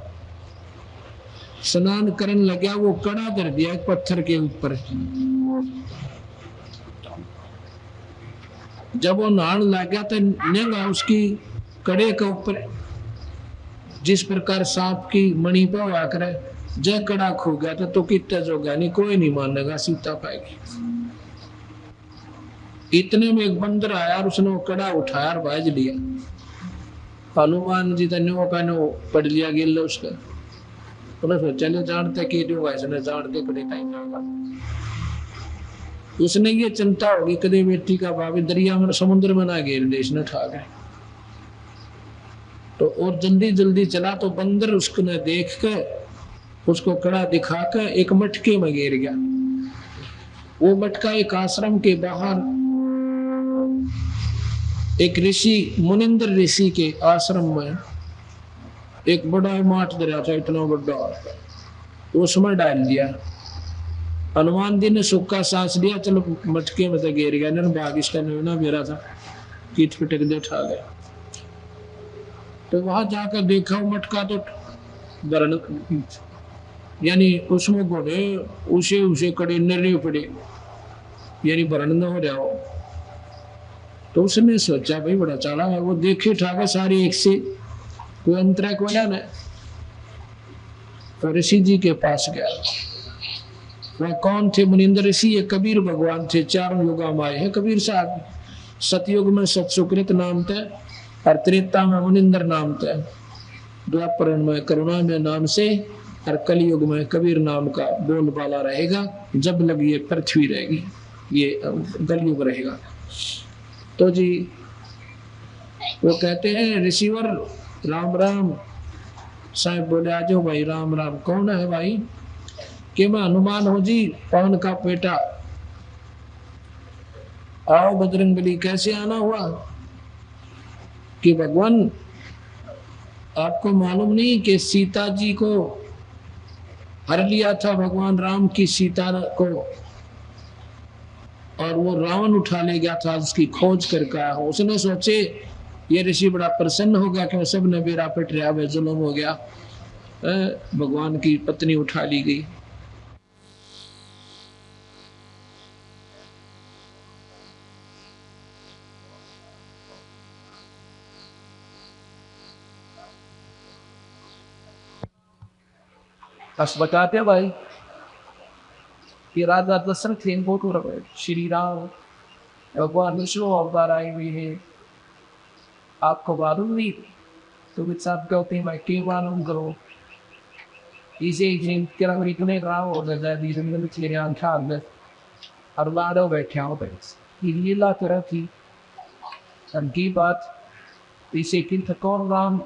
S2: स्नान करने लगा, वो कड़ा धर दिया एक पत्थर के ऊपर। जब वो नहाने लगा तो नेगा उसकी कड़े के ऊपर जिस प्रकार सांप की मणि पर हुआ करे, जय कड़ा खो गया तो कितना जोगा नहीं, कोई नहीं मानेगा, सीता पाएगी। इतने में एक बंदर आया और उसने वो कड़ा उठाया और बाज लिया। हनुमान जी तन्यो पहनो पढ़ लिया गिल उसका। उन्हें सोचा नहीं जानते कि जानते कड़े टाइम जाएगा। उसने ये चिंता होगी कदे बेटी का भाभी दरिया में समुद्र में ना गिर दे, इसने ठाक है। तो और जल्दी जल्दी चला तो बंदर उसको ने देख कर उसको कड़ा दिखाकर एक मटके में गिर गया। वो मटका एक आश्रम के बाहर एक ऋषि मुनिंद्र ऋषि के आश्रम में एक बड़ा माठ दरिया था, इतना बड़ा, उसमें डाल दिया। हनुमान जी ने सूखा सांस लिया, चलो मटके में तो गिर गया, भाग इसका निर्णय मेरा था, कीट पिटक दे उठा गया। तो वहां जाकर देखा वो मटका तो वर्ण यानी उसमें घोड़े उसे उसे कड़े नरे पड़े, यानी वर्ण न हो रहा हो। तो उसने सोचा भाई बड़ा चाला है, वो देखे ठाके सारे एक से, कोई अंतरा को ना। तो ऋषि जी के पास गया। वह कौन थे? मुनिंद्र ऋषि, ये कबीर भगवान थे, चारों युगा में आए हैं कबीर साहब। सतयुग में सतसुकृत नाम थे और त्रेता में मुनिंद्र नाम थे, द्वापर में करुणा में नाम से, और कलयुग में कबीर नाम का बोलबाला रहेगा। जब लग ये पृथ्वी रहेगी, ये कलयुग रहेगा। तो जी वो कहते हैं ऋषिवर राम राम। साहब बोले आ जाओ भाई, राम राम। कौन है भाई? कि मैं हनुमान हूं जी, पवन का बेटा। आओ बजरंगबली। कैसे आना हुआ? कि भगवान आपको मालूम नहीं कि सीता जी को हर लिया था भगवान राम की सीता को, और वो रावण उठा ले गया था, उसकी खोज करके आया हो। उसने सोचे ये ऋषि बड़ा प्रसन्न हो गया कि सब ने बेरा पिट रहा है, जुल्म हो गया, भगवान की पत्नी उठा ली गई। बस बताते भाई कि राजा दशरथ थे, इनको तो श्री राम भगवान विष्णु अवतार आए हुए हैं, आपको मालूम नहीं? तो कुछ आप कहते हैं भाई क्यों मालूम करो, इसे इतने राम हो जाए और माधव बैठे हो लीला तरह की की बात। इसे किन कौन राम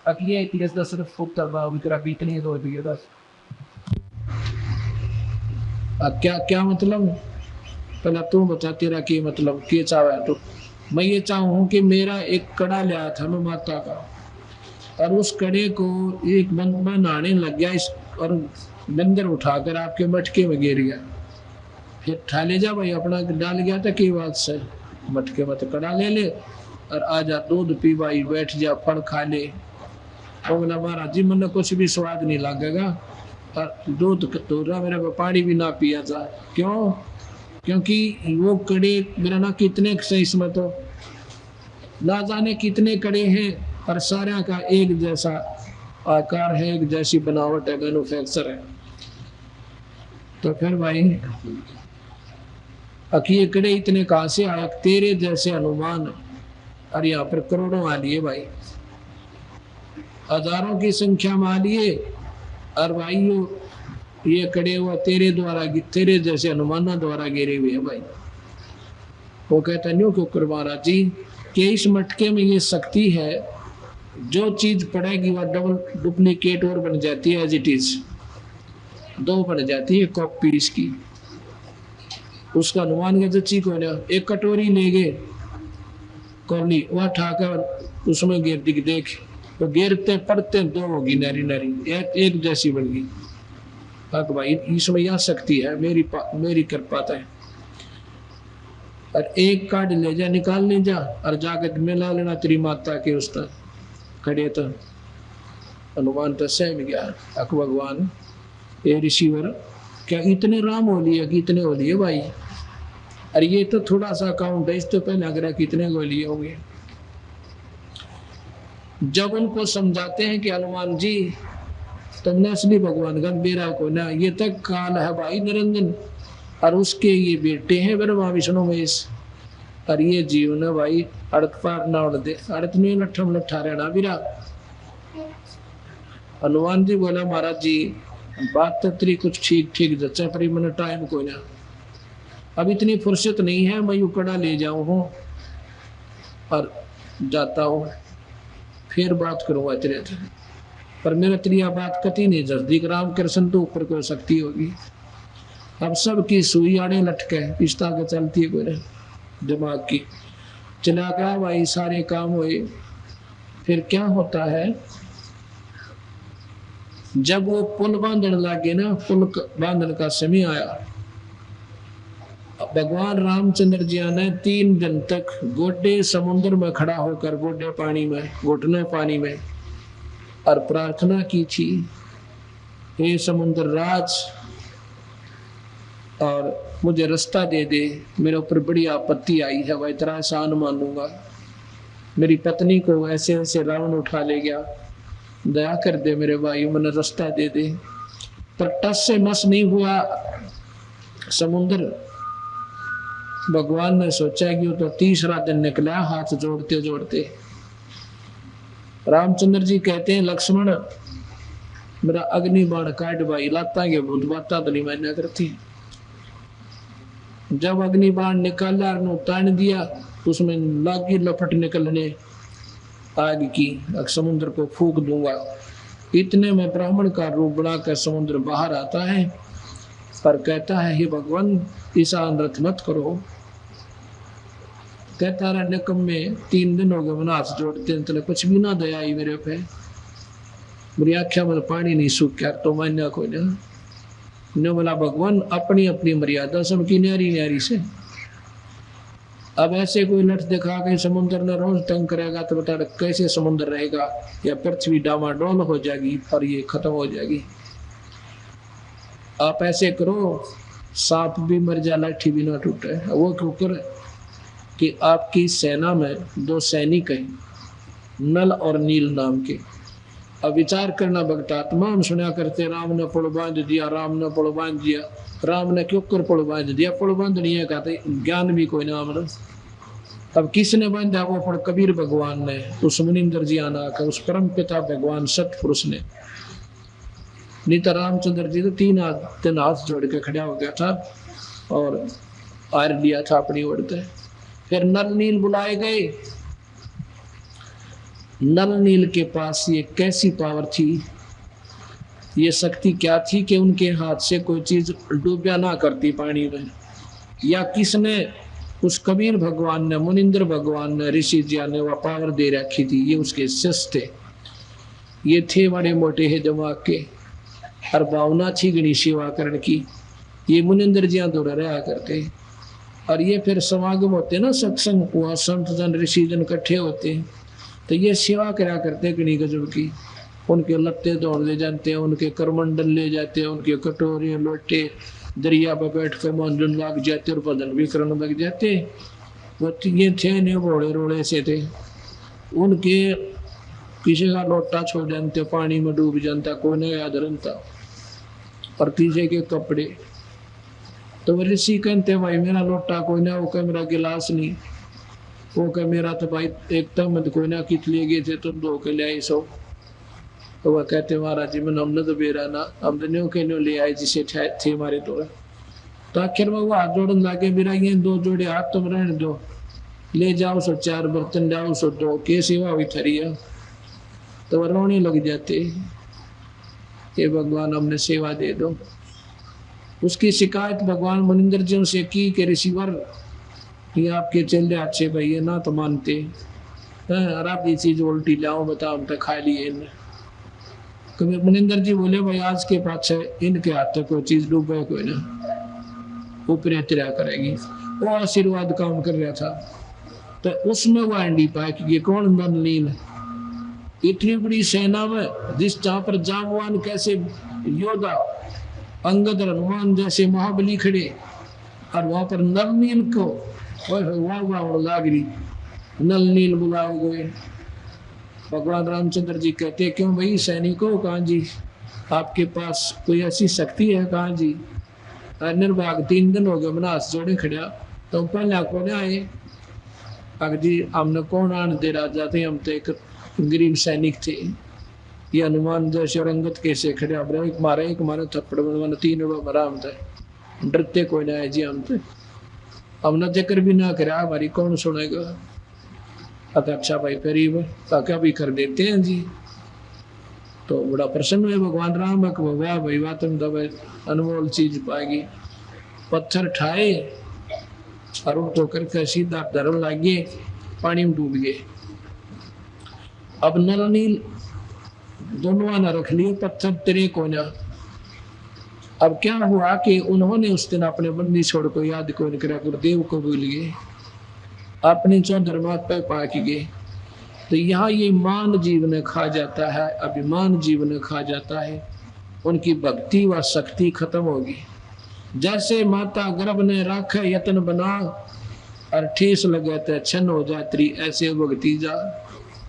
S2: अगले इतिहास दशरथ पुत्र विक्रम बीतने दो बस। क्या क्या मतलब? पहले तू बता तेरा क्या मतलब, क्या चाह है? तो मैं ये चाहूँ कि मेरा एक कड़ा लिया था मैं माता का, और उस कड़े को एक बंदा नहाने लग गया इस और बंदर उठाकर आपके मटके में गिर गया। फिर ठा ले जा भाई, अपना डाल गया था की बात से, मटके में तो कड़ा ले ले और आजा दूध पी भाई, बैठ जा फल खा ले। वो बोला महाराज जी मैंने कुछ भी स्वाद नहीं लगेगा और दूध तो मेरे को पानी भी ना पिया था। क्यों? क्योंकि वो कड़े मेरा ना कितने से इसमें तो ना जाने कितने कड़े हैं और सारे का एक जैसा आकार है, एक जैसी बनावट है, मैन्युफैक्चर है। तो फिर भाई ये कड़े इतने कहां से आए? तेरे जैसे हनुमान और यहाँ पर करोड़ों आ लिए भाई, हजारों की संख्या में आ लिए और भाई ये कड़े हुआ तेरे द्वारा, तेरे जैसे हनुमाना द्वारा गिरे हुए हैं भाई। वो कहता न्यू क्यों महाराज जी कि इस मटके में ये शक्ति है, जो चीज पड़ेगी वह डबल डुप्लीकेट और बन जाती है, एज इट इज दो बन जाती है कॉपी इसकी। उसका अनुमान के जच्ची को ना एक कटोरी ले गए कौली वह ठाकर उसमें गिर दिख देख तो गिरते पड़ते दो होगी नारी नारी एक जैसी बन गई। भाई इसमें यह शक्ति है, मेरी कृपा है। और एक काट ले जा, निकाल ले जा और जाकर मिला लेना तेरी माता के उस तक खड़े। तो हनुमान तो सहम गया, अक भगवान ये ऋषिवर क्या इतने राम हो लिए कि इतने हो लिए भाई? अरे ये तो थोड़ा सा अकाउंट है, इस तो पहले लग रहा कितने हो लिए होंगे। जब उनको समझाते हैं कि हनुमान जी तुमने असली भगवान गंभीरा को ना, ये तक काल है भाई निरंजन और उसके ये बेटे हैं ब्रह्मा विष्णु महेश और ये जीव न भाई अड़त पार ना उड़ दे, अड़त नहीं लट्ठम लट्ठा रहना बिरा। हनुमान जी बोला महाराज जी बात तो तेरी कुछ ठीक ठीक जच्चा पर मैंने टाइम को ना, अब इतनी फुर्सत नहीं है, मैं उकड़ा ले जाऊं हूँ और जाता हूँ, फिर बात करूंगा तेरे से। पर मेरा तेरी बात कति नहीं जल्दी, राम कृष्ण तो ऊपर कोई शक्ति होगी। अब सबकी सुई आड़े लटके पिस्ता के चलती है कोई दिमाग की, चला गया भाई, सारे काम हुए। फिर क्या होता है जब वो पुल बांधने लगे ना, पुल बांधने का समय आया, भगवान रामचंद्र जी ने 3 दिन तक गोडे समुद्र में खड़ा होकर, गोडे पानी में, घुटने पानी में और प्रार्थना की थी, हे समुद्र राज और मुझे रास्ता दे दे, मेरे ऊपर बड़ी आपत्ति आई है, वह तेरा एहसान मानूंगा। मेरी पत्नी को ऐसे ऐसे रावण उठा ले गया, दया कर दे मेरे भाई, मैंने रास्ता दे दे। पर टस से मस नहीं हुआ समुद्र। भगवान ने सोचा कि वो तो तीसरा दिन निकला, हाथ जोड़ते जोड़ते। रामचंद्र जी कहते हैं लक्ष्मण मेरा अग्नि बाण काट भाई, लाता के भूत बाता तो नहीं मैंने करती। जब अग्नि बाण निकाला तान दिया, उसमें लागी लपट निकलने आग की, समुद्र को फूक दूंगा। इतने में ब्राह्मण का रूप बनाकर समुद्र बाहर आता है पर कहता है हे भगवान ऐसा अनर्थ मत करो। कहता रहा निकम में 3 दिन हो गए मैंने हाथ जोड़ते, तो कुछ भी ना दया आई मेरे पे, मेरी आख्या में पानी नहीं सूख गया तो मैंने कोई ने बोला भगवान अपनी अपनी मर्यादा सबकी न्यारी न्यारी से। अब ऐसे कोई लठ दिखा के समुद्र ने रोज तंग करेगा तो बता कैसे समुद्र रहेगा, या पृथ्वी डामाडोल हो जाएगी और ये खत्म हो जाएगी। आप ऐसे करो सांप भी मर जाए लाठी भी ना टूटे। वो क्यों करे कि आपकी सेना में 2 सैनिक हैं, नल और नील नाम के। अब विचार करना भक्ता तमाम सुना करते, राम ने पुल बांध दिया, राम ने पुल बांध दिया। राम ने क्यों कर पुल बांध दिया? पुल बांधनी है कहते ज्ञान भी कोई नाम ना। अब किसने बांधा वो पुल? कबीर भगवान ने, उस मुनिंदर जी आना कर, उस परम पिता भगवान सतपुरुष ने। नहीं तो रामचंद्र जी तो 3 हाथ जोड़ के खड़ा हो गया था और आर लिया था अपनी ओर से। फिर नल नील बुलाए गए। नल नील के पास ये कैसी पावर थी, ये शक्ति क्या थी कि उनके हाथ से कोई चीज डूबया ना करती पानी में। या किसने, उस कबीर भगवान ने, मुनिंद्र भगवान ने, ऋषि जी ने वह पावर दे रखी थी, ये उसके शिष्य थे। ये थे बड़े मोटे है दिमाग के और भावना थी गणी सेवा करने की। ये मुनिंदर जियां दौड़ रहा करते और ये फिर समागम होते ना, सत्संग हुआ, संत जन ऋषि जन इकट्ठे होते हैं तो ये सेवा करा करते गणी गजब की। उनके लत्ते दौड़ ले जाते हैं, उनके करमंडल ले जाते हैं, उनके कटोरे लोटे दरिया पर बैठ कर मांझन लग जाते और भजन भी करने लग जाते। वो ये थे नहीं रोड़े रोड़े से थे, उनके किसी का लोटा छोड़ जानते पानी में डूब जानता, कोई नहीं याद रहता और किसी के कपड़े। तो वो ऋषि कहते भाई मेरा लोटा कोई ना, वो कह मेरा गिलास नहीं, वो कह मेरा तो भाई एकदम कोई ना कित ले गए थे तुम धो के ले आई सो। तो वह कहते महाराज जी मैंने हमने तो बेरा ना, हम तो न्यू के न्यू ले आए जिसे थे हमारे तो आखिर में वो हाथ जोड़न लागे मेरा ये 2 जोड़े हाथ तुम रहने दो, ले जाओ सो 4 बर्तन जाओ सो दो के सेवा हुई थरी है। तो वह रोने लग जाते, ये भगवान हमने सेवा दे दो। उसकी शिकायत भगवान मुनिंदर जी से की कि ऋषिवर ये आपके चले अच्छे भैया ना तो मानते और आप ये चीज उल्टी लाओ बता हम तो खा लिए। कभी मुनिंदर जी बोले भाई आज के पास इनके हाथ तक कोई चीज डूबे कोई ना, ऊपर तिरा करेगी। वो आशीर्वाद काम कर रहा था तो उसमें वो अंडी पाया कि ये कौन नलनील, इतनी बड़ी सेना में जिस जहां पर जामवान कैसे योद्धा अंगद हनुमान जैसे महाबली खड़े और वहां पर नलनील को वाह वाह लाग रही, नलनील बुलाओ गए। भगवान रामचंद्र जी कहते क्यों भाई सैनिकों, कहाँ जी आपके पास कोई ऐसी शक्ति है, कहाँ जी। निर्भाग 3 दिन हो गए मना हाथ जोड़े खड़ा, तो पहले कौन आए, अगर जी हमने कौन आने दे राजा थे, हम तो एक गरीब सैनिक थे। ये हनुमान जैसे और अंगद कैसे खड़े, एक मारे थप्पड़ में 3 मरा, हम थे डरते कोई ना है जी, हम थे हमने जिक्र भी ना करा, हमारी कौन सुनेगा। अच्छा भाई करीब क्या भी कर देते हैं जी। तो बड़ा प्रसन्न हुए भगवान राम, वाह भाई वाह तुम तो अनमोल चीज पाएगी। पत्थर ठाए और उनको करके सीधा धर्म लागे, पानी में डूब गए। अब नल नील दोनों आना रख लिए, पत्थर तेरे को ना। अब क्या हुआ कि उन्होंने उस दिन अपने बंदी छोड़ को याद को करा, गुरुदेव को भूल गए, अपनी धर्मात्मा पाक गए। तो यहाँ ये मान जीवन खा जाता है, अभिमान जीवन खा जाता है, उनकी भक्ति व शक्ति खत्म होगी। जैसे माता गर्भ ने राखे यत्न बना और ठेस लगे तो छन हो जात्री, ऐसे भक्ति जा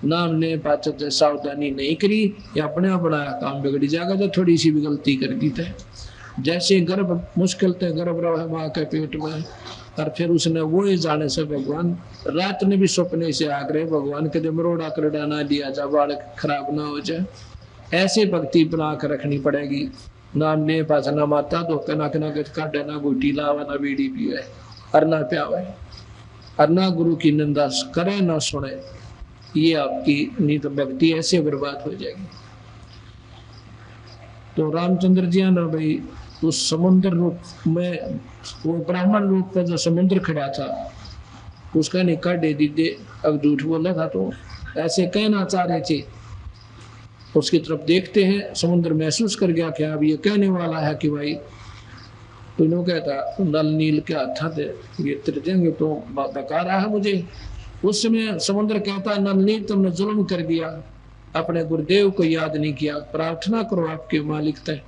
S2: नाम ने पाचक सावधानी नहीं करी या अपने बड़ा काम बिगड़ी जाएगा जो थोड़ी सी भी गलती कर दी थे। जैसे गर्भ मुश्किल थे गर्भ रहा है माँ के पेट में, और फिर उसने वो ही जाने से भगवान रात ने भी सपने से आग्रह भगवान के मरोड़ा कर डाना दिया जा, बालक खराब ना हो जाए। ऐसे भक्ति बना कर रखनी पड़ेगी। नाम ने पास ना माता तो कना कना काटे ना गुटी लावा ना बीड़ी पीवे और ना प्यावे और ना गुरु की निंदा करे ना सुने, ये आपकी नीत भक्ति ऐसे बर्बाद हो जाएगी। तो रामचंद्र जी ने भाई उस समुद्र रूप में, वो ब्राह्मण रूप में जो समुद्र खड़ा था उसका निकाह दे दीजिए। अब झूठ बोला था तो ऐसे कहना चाह रहे थे, उसकी तरफ देखते हैं, समुद्र महसूस कर गया कि अब ये कहने वाला है कि भाई तो इन्हों कहता नल नील के हाथ थे ये त्रिजंग तो बका रहा है मुझे। उस समय समुद्र कहता है नल नील तुमने जुल्म कर दिया, अपने गुरुदेव को याद नहीं किया, प्रार्थना करो आपके मालिक तय।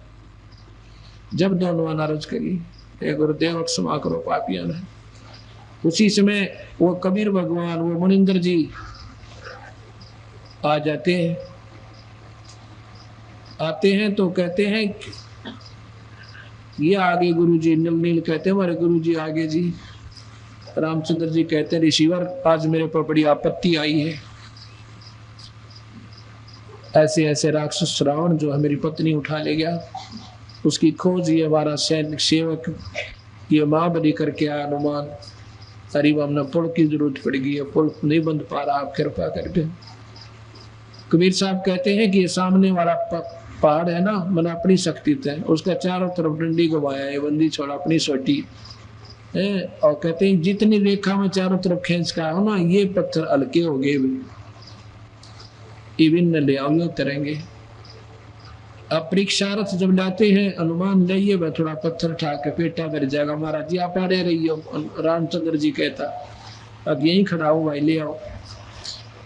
S2: जब दोनों अनारज करी गुरुदेव क्षमा करो पापिया ने, उसी समय वो कबीर भगवान वो मुनिंदर जी आ जाते हैं। आते हैं तो कहते हैं ये आगे गुरु जी, नील कहते हैं हमारे गुरु जी आगे जी। रामचंद्र जी कहते हैं ऋषिवर आज मेरे पर बड़ी आपत्ति आई है, ऐसे ऐसे राक्षस रावण जो है मेरी पत्नी उठा ले गया, उसकी खोज ये हमारा सैनिक सेवक ये माँ बनी करके आया हनुमान, करीब हमने पुल की जरूरत पड़ गई है, पुल नहीं बंद पा रहा, आप कृपा करके। कबीर साहब कहते हैं कि ये सामने वाला पहाड़ है ना, मैंने अपनी शक्ति तय उसका चारों तरफ डंडी घुमाया है, बंदी छोड़ा अपनी सोटी है, और कहते हैं जितनी रेखा में चारों तरफ खींच का हो ना ये पत्थर हल्के हो गए, इविन ले आओ तरेंगे। अब परीक्षार्थ जब लाते हैं हनुमान लाइए, वह थोड़ा पत्थर उठा के पेटा भर जाएगा। महाराज जी आप आड़े रही हो। रामचंद्र जी कहता अब यहीं खड़ा हो भाई, ले आओ।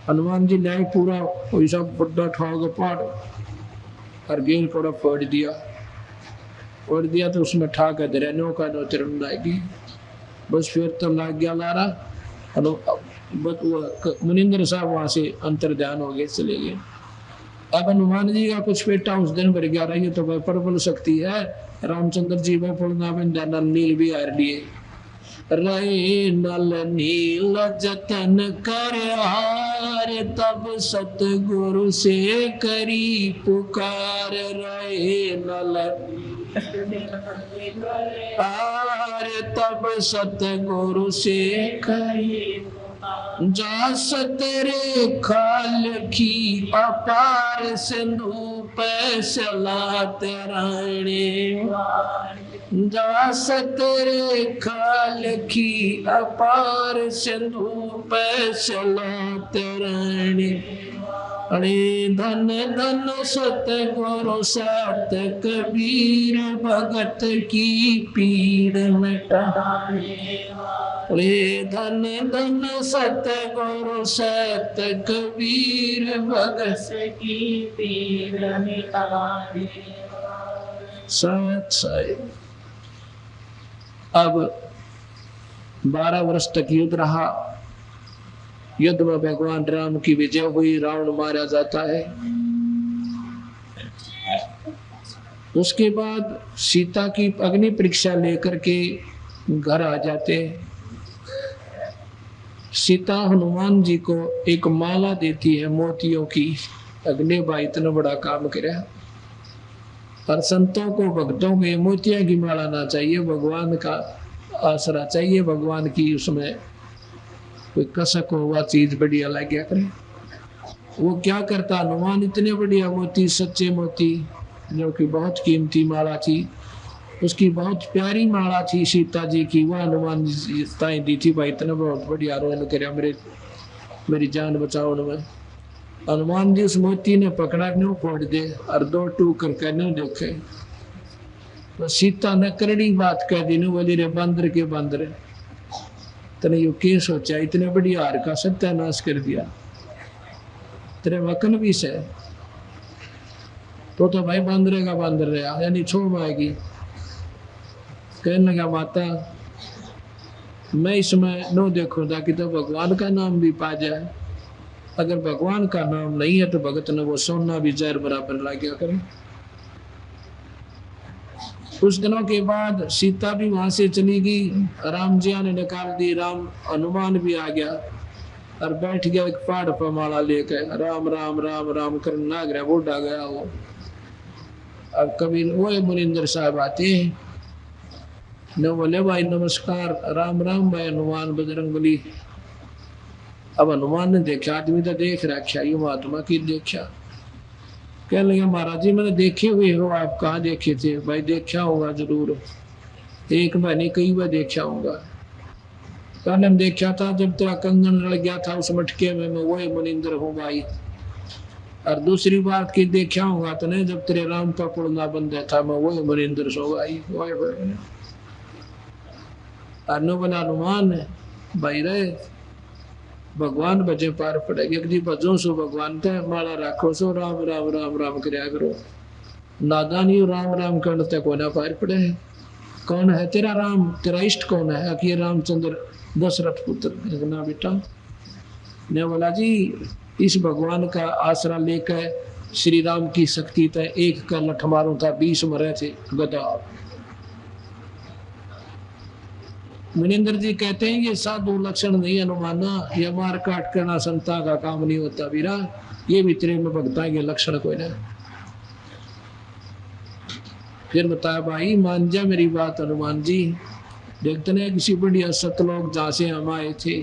S2: हनुमान जी लाए पूरा वैसा बड़ा ठाओगे पहाड़ और गेल थोड़ा फोड़ दिया तो उसमें ठा कर दे रहे का नो तिरन लाएगी। बस फिर तो लाग गया लारा। मुनिंदर साहब वहां से अंतर ध्यान हो गए, चले गए। अब हनुमान जी का कुछ बेटा उस दिन भर गया रही तो वह प्रबल शक्ति है। रामचंद्र जी वह पुलना बंदा नील भी हार लिए। रहे नल नील जतन कर हार, तब सतगुरु से करी पुकार। रहे नल हार, तब सतगुरु से करी जा सतरे खाल की अपार, सिंधु पे सलात राणे। जा सतरे खाल की अपार, सिंधु पे सलात राणे। अरे धन धन सतगुरु सात कबीर, भगत की पीड़ मिटाए। अरे धन धन सतगुरु सात कबीर, भगत की पीड़ मिटाए। साहब अब 12 वर्ष तक युद्ध रहा। युद्ध में भगवान राम की विजय हुई, रावण मारा जाता है। उसके बाद सीता की अग्नि परीक्षा लेकर के घर आ जाते हैं। सीता हनुमान जी को एक माला देती है मोतियों की। अग्नि भाई इतना बड़ा काम करे। और संतों को भक्तों को मोतिया की माला ना चाहिए, भगवान का आसरा चाहिए। भगवान की उसमें कोई कसक हो, वह चीज बढ़िया लग गया करे। वो क्या करता, हनुमान इतने बढ़िया मोती, सच्चे मोती जो कि बहुत कीमती माला थी, उसकी बहुत प्यारी माला थी सीता जी की, वह हनुमान जी ताई दी थी। भाई इतना बहुत बढ़िया रोन करे, मेरी जान बचाओ उनमें। हनुमान जी उस मोती ने पकड़ा क्यों फोड़ दे और 2 टूक करके नहीं देखे। तो सीता ने करड़ी बात कह दी, बोली रे बंदर के बंदर, तने यो के सोचा, इतने बड़ी हार का सत्यानाश कर दिया, तेरे वकन भी से तो भाई बंदरे का बंदर रहा, यानी छोड़ आएगी। कहने लगा माता मैं इसमें नो देखो ताकि तो भगवान का नाम भी पा जाए। अगर भगवान का नाम नहीं है तो भगत ने वो सोना भी जहर बराबर ला गया करे। कुछ दिनों के बाद सीता भी वहां से चली गई, राम जी ने निकाल दी। राम हनुमान भी आ गया और बैठ गया एक पहाड़ पर माला लेकर, राम राम राम राम कर नाग रहा, बूढ़ा गया वो। अब कभी वो मुनिंदर साहब आते हैं न, बोले भाई नमस्कार, राम राम भाई हनुमान बजरंगबली। अब हनुमान ने देखा, आदमी तो देख रखा, ये महात्मा की देखा। कहने लगे महाराज जी मैंने देखे हुए हो, आप कहाँ देखे थे? भाई देखा होगा जरूर, एक महीने कई बार देखा होगा। पहले हम देखा था जब तेरा कंगन रड़ गया था उस मटके में, मैं वही मुनिंदर हूँ भाई। और दूसरी बात की देखा होगा तो नहीं, जब तेरे राम का पुड़ना बंद था, मैं वही मुनिंदर सो भाई। बोला हनुमान भाई रहे भगवान बजे पार पड़ेगी, जी बजो सो भगवान ते माला राखो सो राम राम राम राम करया करो। नादानी राम राम करते को ना पार पड़े। कौन है तेरा राम, तेरा इष्ट कौन है? कि रामचंद्र दशरथ पुत्र ना बेटा। ने बोला जी इस भगवान का आसरा लेकर श्री राम की शक्ति तय एक का लठ मारू था, 20 मरे थे गदा। मुनिंदर जी कहते हैं ये साधु लक्षण नहीं हनुमाना, ये मार काट करना संता का काम नहीं होता वीरा, ये भी तेरे में भगता के लक्षण कोई ना। फिर बताया भाई मान जा मेरी बात हनुमान जी, देखते नहीं किसी बढ़िया सतलोक जहाँ से हम आए थे,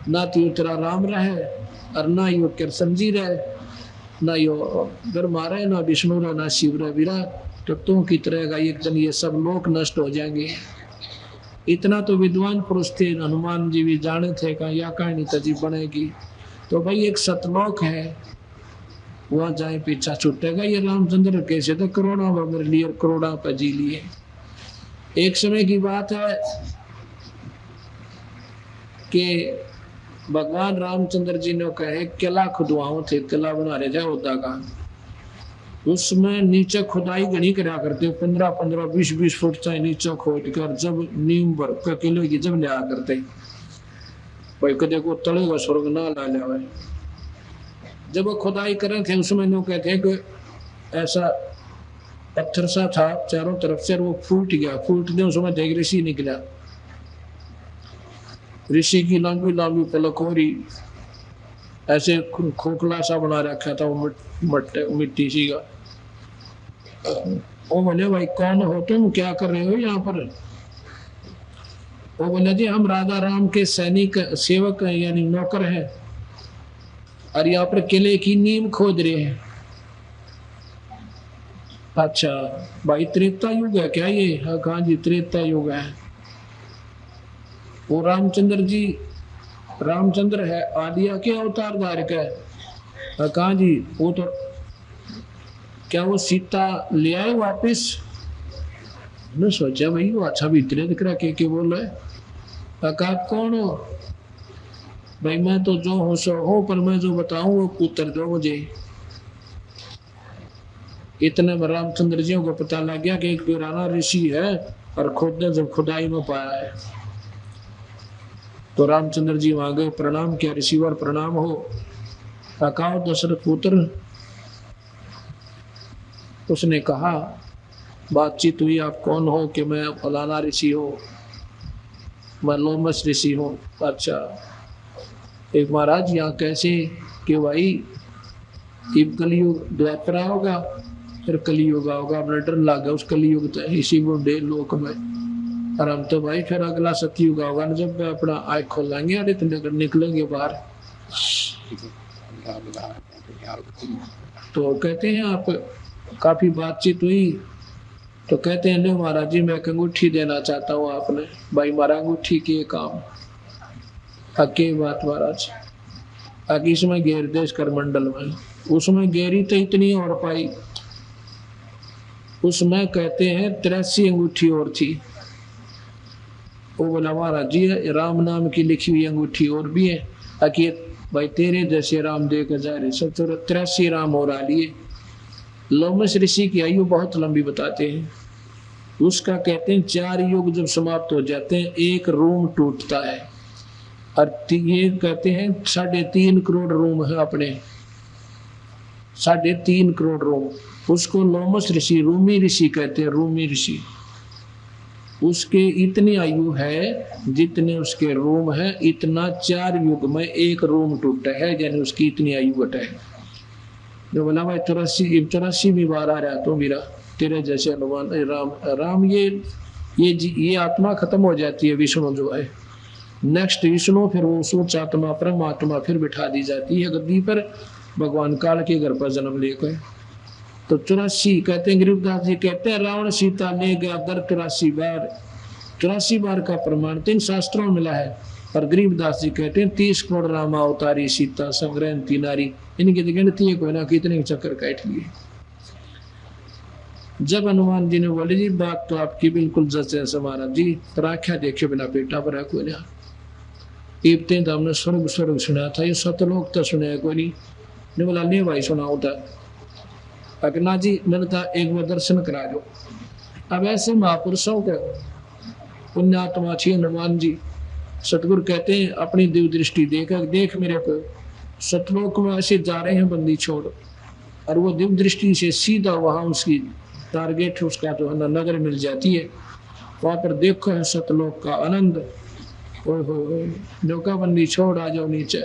S2: ना तो तेरा राम रहे और ना यो कृष्ण जी रहे, ना यो ब्रह्मा रहे, ना विष्णु रहे, ना शिव रहे वीरा। तो तुम की तरह का एक दिन ये सब लोक नष्ट हो जाएंगे। इतना तो विद्वान पुरुष थे, हनुमान जी भी जाने थे का या कहानी तजी बनेगी। तो भाई एक सतलोक है वहां जाए पीछा छूटेगा। ये रामचंद्र कैसे थे, करोड़ों में मेरे लिए, करोड़ों पे जी लिए। एक समय की बात है कि भगवान रामचंद्र जी ने कहे किला खुदवाओ थे, किला बना रहे थे होता का, उसमें नीचे खुदाई घनी करा करते, 15-15, 20-20 फुट चाहे नीचे खोद कर जब नीम भर के किले की जब लिया करते भाई, कदे को तले का स्वर्ग ना ला लिया। जब वो खुदाई करे थे उसमें लोग कहते हैं कि ऐसा पत्थर सा था चारों तरफ से, वो फूट गया, फूटने उसमें एक ऋषि निकला। ऋषि की लंबी लंबी पलक हो रही, ऐसे खोखला सा बना रखा था वो मिट्टी सी का। वो बोले भाई कौन हो तुम, क्या कर रहे हो यहाँ पर? वो बोले जी हम राजा राम के सैनिक सेवक हैं, यानी नौकर हैं, और यहाँ पर किले की नींव खोद रहे हैं। अच्छा भाई त्रेता युग है क्या ये? हाँ कहाँ जी त्रेता युग है। वो रामचंद्र जी, रामचंद्र है आदिया के अवतार धारक है। कहाँ जी? वो तो क्या वो सीता ले आए वापिस? ने सोचा भाई वो अच्छा भीतरे दिख रहा, के बोल रहे? कहा कौन हो? भाई मैं तो जो हो सो हो, पर मैं जो बताऊं वो उत्तर दो मुझे। इतने में रामचंद्र जी को पता लग गया कि एक पुराना ऋषि है और खुद ने जब खुदाई में पाया है। तो रामचंद्र जी वहां गए, प्रणाम किया, ऋषिवर प्रणाम हो। कहा दशरथ पुत्र, उसने कहा बातचीत हुई, आप कौन हो? कि मैं फलाना ऋषि हो, मैं लोमस ऋषि हूँ। अच्छा एक महाराज यहाँ कैसे? कि भाई इब कलयुग द्वापरा होगा, फिर कलयुग होगा, अपना डर लग गया उस कलयुग तक इसी बुढ़े लोक में, और हम तो भाई फिर अगला सतयुग होगा ना, जब अपना आँख खोलेंगे अरे तो निकलेंगे बाहर। तो कहते हैं आप काफी बातचीत हुई, तो कहते हैं नहीं महाराज जी मैं एक अंगूठी देना चाहता हूँ आपने। भाई मारा अंगूठी के काम हके बात महाराज, आगे इसमें घेर देश कर मंडल में, उसमें घेरी तो इतनी और पाई, उसमें कहते हैं 83 अंगूठी और थी। वो बोला महाराज जी राम नाम की लिखी हुई अंगूठी और भी है, ताकि भाई तेरे जैसे राम देकर जा रहे, सब 83 राम और आ लिए। लोमस ऋषि की आयु बहुत लंबी बताते हैं, उसका कहते हैं 4 युग जब समाप्त हो जाते हैं एक रूम टूटता है, और ये कहते हैं 3.5 करोड़ रूम है अपने, 3.5 करोड़ रूम, उसको लोमस ऋषि रूमी ऋषि कहते हैं, रूमी ऋषि। उसके इतनी आयु है जितने उसके रूम है, इतना 4 युग में एक रूम टूटा है, यानी उसकी इतनी आयु घटा है। जो बोला भाई 84 बार आ रहा तो मेरा तेरे जैसे हनुमान राम ये आत्मा खत्म हो जाती है, विष्णु जो है नेक्स्ट विष्णु, फिर वो सूच आत्मा परमात्मा फिर बिठा दी जाती है गद्दी पर, भगवान काल के घर पर जन्म लेकर। तो 84 कहते हैं, गरीबदास जी कहते हैं रावण सीता ले गया दर 83 बार, 84 बार का प्रमाण 3 शास्त्रों में मिला है। और गरीबदास जी कहते हैं 30 करोड़ रामा अवतारी सीता संग्रहण नारी, इनकी गिनती है कोई ना कितने चक्कर काट लिए। जब हनुमान जी ने बोले जी बात तो आपकी बिल्कुल जैसे समारा जी, राख्या देखे बिना बेटा पर कोई ना, इबते तो हमने स्वर्ग स्वर्ग सुना था, ये सतलोक तो सुना कोई नहीं। ने बोला नहीं भाई सुनाओ था, अगना जी मैंने कहा एक बार दर्शन करा दो। अब ऐसे महापुरुषों के पुण्यात्मा छी हनुमान जी, सतगुरु कहते हैं अपनी दिव्य दृष्टि देख मेरे को सतलोक में ऐसे जा रहे हैं बंदी छोड़, और वो दिव्य दृष्टि से सीधा वहां उसकी टारगेट उसका तो नगर मिल जाती है, वहां पर देखो है सतलोक का आनंद। ओए हो नौका बंदी छोड़ आ जाओ नीचे,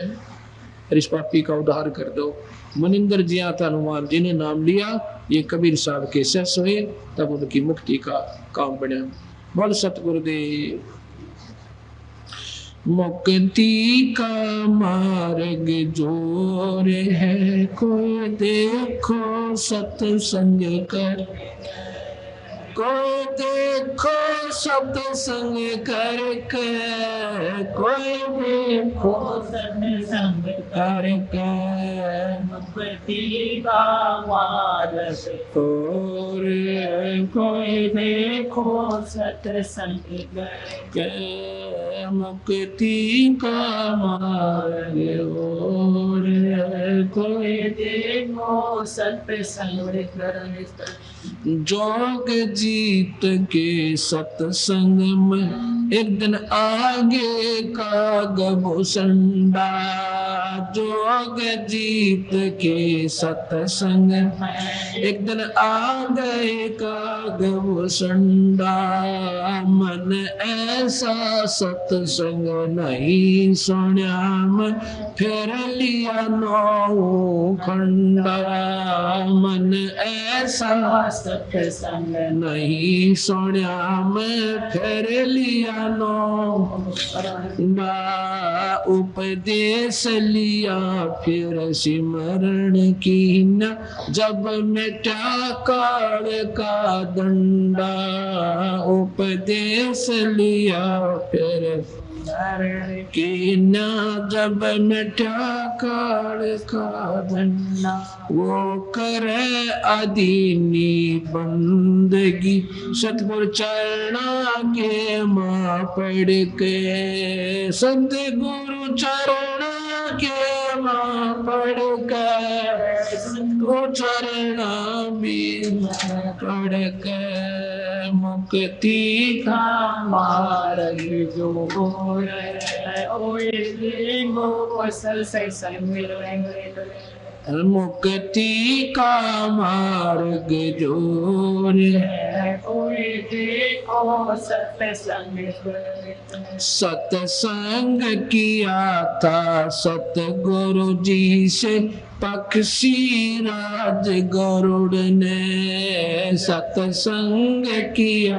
S2: इस पापी का उद्धार कर दो। मनिंदर जी आता हनुमान जी ने नाम लिया, ये कबीर साहब के शिष्य हुए, तब उनकी मुक्ति का काम बना। बोल सतगुरुदेव। मुक्ति का मार्ग जोर है, कोई देखो सत्संग कर, कोई देखो सत्संग करके, कोई देखो सत्संग करके
S3: मुक्ति का मार्ग
S2: और
S3: कोई देखो सत्संग
S2: के मुक्ति का मार्ग और
S3: कोई देखो सत्संग
S2: जोग जीत के सत्संग में एक दिन आगे का गभूषंडा जोग जीत के सत्संग में एक दिन आगे का गभूषंडा मन ऐसा सत्संग नहीं सुना मैं फिर लिया नौ खंडा मन ऐसा
S3: सत्संग
S2: नहीं सुना मैं फिर लिया नौ बा उपदेश लिया फिर सिमरण की न जब मिटा काल का दंडा उपदेश लिया फिर कि ना जब मिटा काल का दंडा वो करे आदीनी बंदगी सतगुरु चरणा के माँ पढ़ के सतगुरु चरणा के माँ पढ़ के सतगुरु चरणा भी पढ़ के मुक्ति का
S3: मार्ग जो
S2: मुक्ति का मार्ग जोर सत्संग किया था सतगुरु जी से पक्षी राज गरुड़ ने सत्संग किया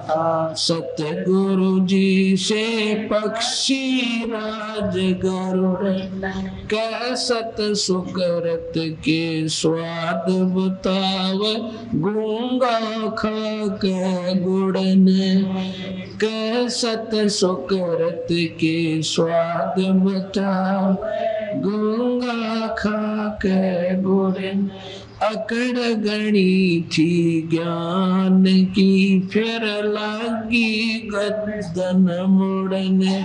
S2: था सतगुरु जी से पक्षी राज गरुड़ कै सत सुकरत के स्वाद बताव गूंगा खा के गुड़ ने कै सत सुकरत के स्वाद बताव गूंगा खा के गुड़ अकड़ गणी थी ज्ञान की फिर लागी गर्दन मुड़ने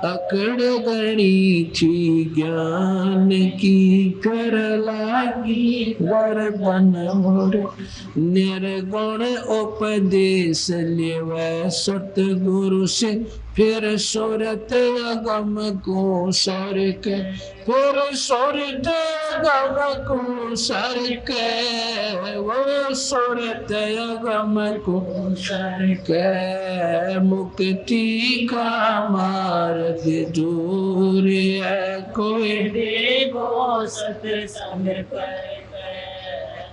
S2: अकड़ गणी थी ज्ञान की फिर लागी गर्दन मुड़ निर्गुण उपदेश लेव सतगुरु से फिर सुरत अगम को सर के फिर सुरत अगम को सर के वो सुरत अगम को सर के मुक्ति का मार्ग दूर है कोई
S3: देखो सत्संग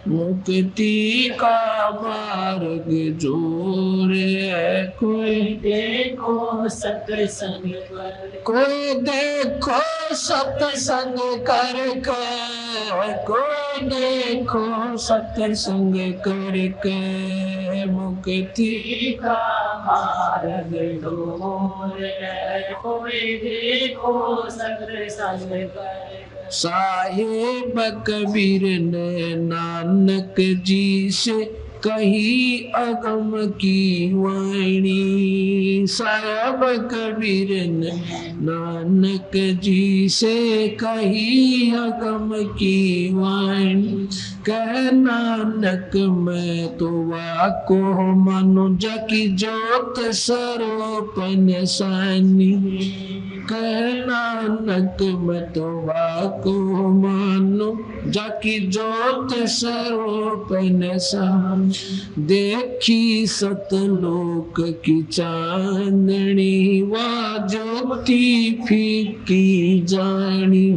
S2: मुक्ति का मार्ग जोर है कोई
S3: देखो सत्संग
S2: कोई देखो सत्संग करके कोई देखो सत्संग करके मुक्ति
S3: का मार्ग दूर है कोई देखो सत्संग
S2: साहिब कबीर ने नानक जी से कही अगम की वाणी साहिब कबीर ने नानक जी से कही अगम की वाणी कह नानक मैं तो वाको मनुज की ज्योत स्वरूप निशानी कह नानक मैं तो वाको मानो जाकी ज्योत स्वरूप निशान देखी सतलोक की चांदनी वा ज्योति फीकी जानी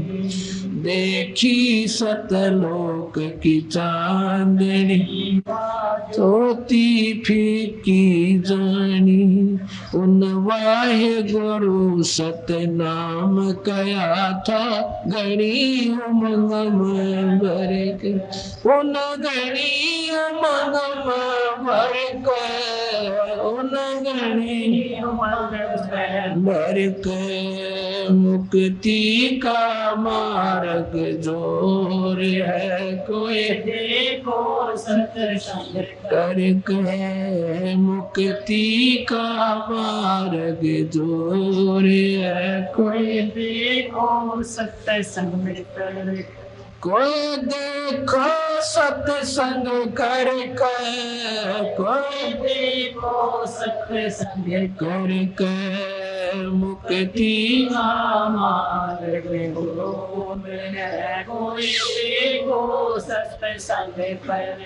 S2: देखी सतलोक की चांदनी ज्योति फीकी जानी उन वाहे गुरु सतनाम कया था गणी उमंग में भर के उन गणी उमंग में भर के उन गणी भर के मुक्ति का मार्ग जोर है कोई
S3: देखो सत्संग
S2: करके मुक्ति का मार्ग जोर है कोई
S3: देखो सत्संग कर
S2: कोई देखो सत्संग करके कोई
S3: देखो सत्संग
S2: करके मुक्ति
S3: मार्ग कोई देखो सत्संग पर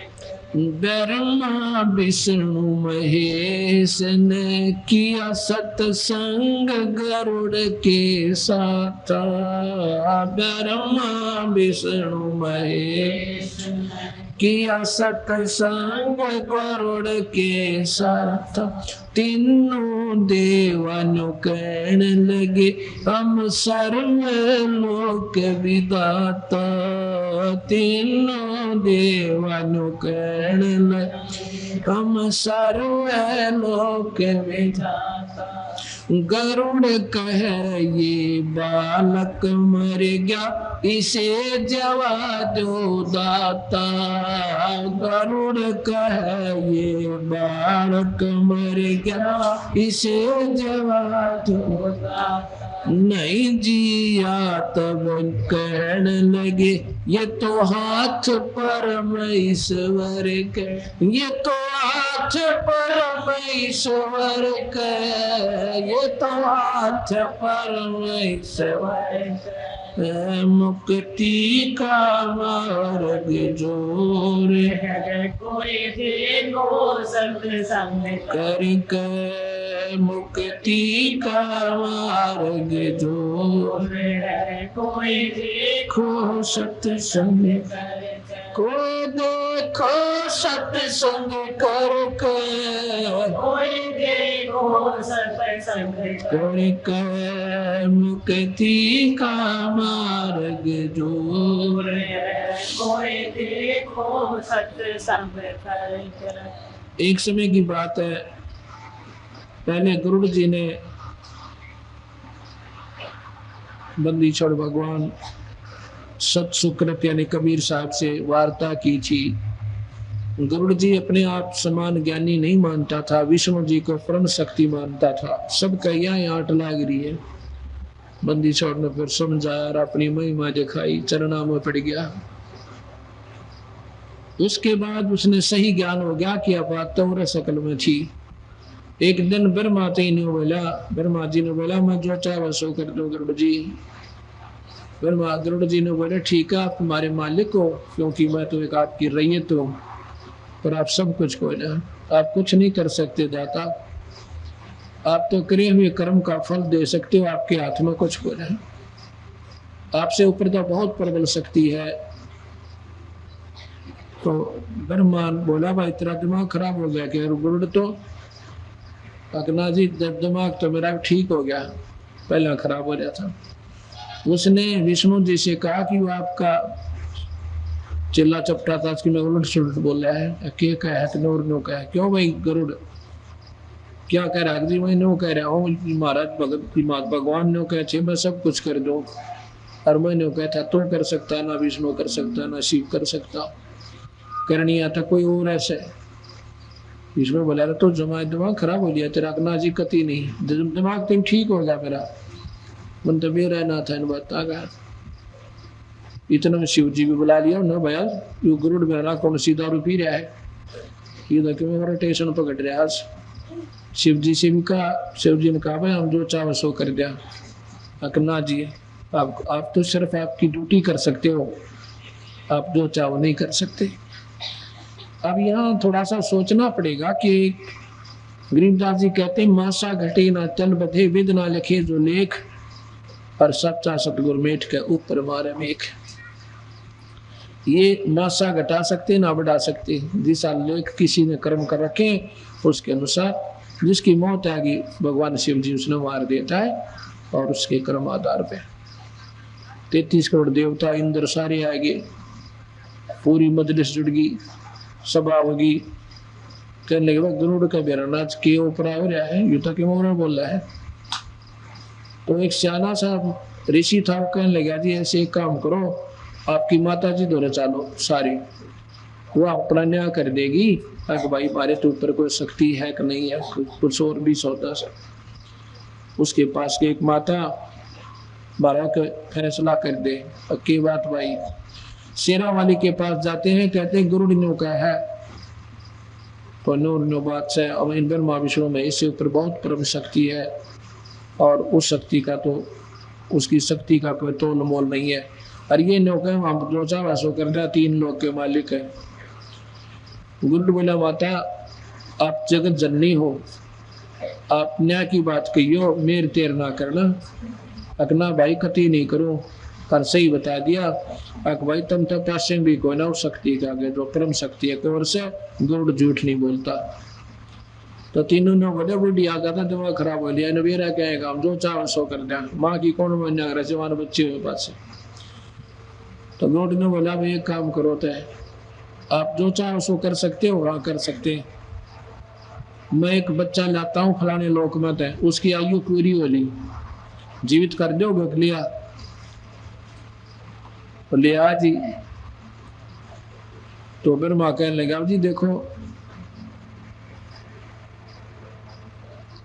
S2: ब्रह्मा विष्णु महेश ने किया सत्संग गरुड़ के साथ ब्रह्मा विष्णु महेश किया सत्संग गरुड़ के साथ तीनों देवानु कहने लगे हम सर्व लोक विदाता तीनों देवानु कहने लगे हम सर्व लोक विदाता गरुड़ कहे ये बालक मर गया इसे जवा दो दाता गरुड़ कहे ये बालक मर गया इसे जवा दो दाता नहीं जिया तब कहने लगे ये तो हाथ परमेश्वर के ये तो हाथ परमेश्वर के ये तो हाथ परमेश्वर के मुक्ति का मार्ग जोर है
S3: कोई देखो सत्संग
S2: करके मुक्ति का मार्ग जोर
S3: है कोई
S2: देखो सत्संग कोई देखो सत्संग करके
S3: कोई देखो सत्संग
S2: करके मुक्ति का मार्ग जोर
S3: कोई देखो सत्संग कर
S2: एक समय की बात है पहले गुरु जी ने बंदी छोड़ भगवान सत सुकृत यानी कबीर साहब से वार्ता की थी। गुरु जी अपने आप समान ज्ञानी नहीं मानता था, विष्णु जी को परम शक्ति मानता था। सब कहिया आट लाग रही है। बंदी छोड़ ने फिर समझाया और अपनी महिमा दिखाई, चरणा में पड़ गया। उसके बाद उसने सही ज्ञान हो गया कि अब बात तो सकल में थी। एक दिन ब्रह्मा जी ने बोला मैं जो चाहे सो कर दो गुरु जी। गुरु जी ने बोले ठीक है आप तुम्हारे मालिक हो, क्योंकि मैं तो एक आपकी रैयत हूँ, पर आप सब कुछ को ना, आप कुछ नहीं कर सकते दाता। आप तो करे हुए कर्म का फल दे सकते हो, आपके हाथ में कुछ को ना। आपसे ऊपर तो बहुत प्रबल शक्ति है। तो ब्रह्मान बोला भाई तेरा दिमाग खराब हो गया क्या? गुरु तो अकना जी दिमाग तो मेरा ठीक हो गया, पहला खराब हो गया था। उसने विष्णु जी से कहा कि वो आपका चिल्ला चपटा था कि मैं उलट सुलट बोल रहा है, क्या कहा है नूर नो कहा, क्यों भाई गरुड़ क्या कह रहा है जी? मैं नो कह रहा हूँ महाराज भगवान ने कहे थे मैं सब कुछ कर दूं, और मैंने कहा था तू कर सकता ना विष्णु कर सकता ना शिव कर सकता, करनी आता कोई और ऐसे। विष्णु बोला तो दिमाग खराब हो गया तेरा, अकना जी कति नहीं, दिमाग तुम ठीक हो गया मेरा, मन तो मेरा ना था इन बात आ गया। इतना शिव जी भी बुला लिया ना भैया, यू गुरुड़ मेरा कौन सीधा दारू पी रहा है, ये तो मेरा टेंशन पकड़ रहा है। शिव जी से भी कहा, शिव जी ने कहा भाई हम जो चाहो सो कर दिया। अकना जी आप तो सिर्फ आपकी ड्यूटी कर सकते हो, आप जो चाहो नहीं कर सकते। अब यहाँ थोड़ा सा सोचना पड़ेगा कि गरीबदास जी कहते हैं मासा घटे ना तल बधे विद ना लिखे जो लेख, और सच्चा सतगुर मेट के ऊपर मारे मेख। ये मासा घटा सकते ना बढ़ा सकते, जिस लेख किसी ने कर्म कर रखे उसके अनुसार जिसकी मौत आएगी भगवान शिव जी उसने मार देता है, और उसके कर्म आधार पे 33 करोड़ देवता इंद्र सारे आएंगे, पूरी मजलिस जुड़ गई, सभा होगी। कहने लगे गरुड़ का बेरनाच के ऊपर हो रहा है, यू तो क्यों बोल रहा है। तो एक सियाना सा ऋषि था, वो कहने लगा जी ऐसे एक काम करो, आपकी माता जी दौरे चालो सारी, वो अपना न्याय कर देगी। अगर भाई हमारे तो ऊपर कोई शक्ति है कि नहीं है, कुछ और भी सौदा सा। उसके पास के एक माता बारह का फैसला कर दे। अक्की बात भाई शेरा वाली के पास जाते हैं, कहते हैं गुरु नो का है तो नो बात से अब इन ब्रह्मा विष्णु में इससे ऊपर बहुत परम शक्ति है, और उस शक्ति का तो उसकी शक्ति का कोई तोल मोल नहीं है। और ये नौका हम जो चाहे सो करना, 3 लोक के मालिक है। गुरु बोला माता आप जगत जननी हो, आप न्याय की बात कहियो, मेर तेर ना करना। अकना भाई कति नहीं करो, पर सही बता दिया। अक भाई तुम तो पैसे भी कोई ना उस शक्ति का आगे जो परम शक्ति है कौर से गुरु झूठ नहीं बोलता। तो तीनों ने बड़े बुढ़ी आ गया था, दिमाग खराब हो लिया। नबीरा कहेगा हम जो चाहे सो कर दिया, माँ की कौन बनना कर रहे हमारे बच्चे हुए पास से। तो गुरु ने बोला भाई एक काम करो, तो आप जो चाहे सो कर सकते हो, हाँ कर सकते हैं। मैं एक बच्चा लाता हूँ फलाने लोक में, है उसकी आयु पूरी हो ली, जीवित कर दोगे? लिया तो लिया जी। तो फिर माँ कहने लगा जी देखो,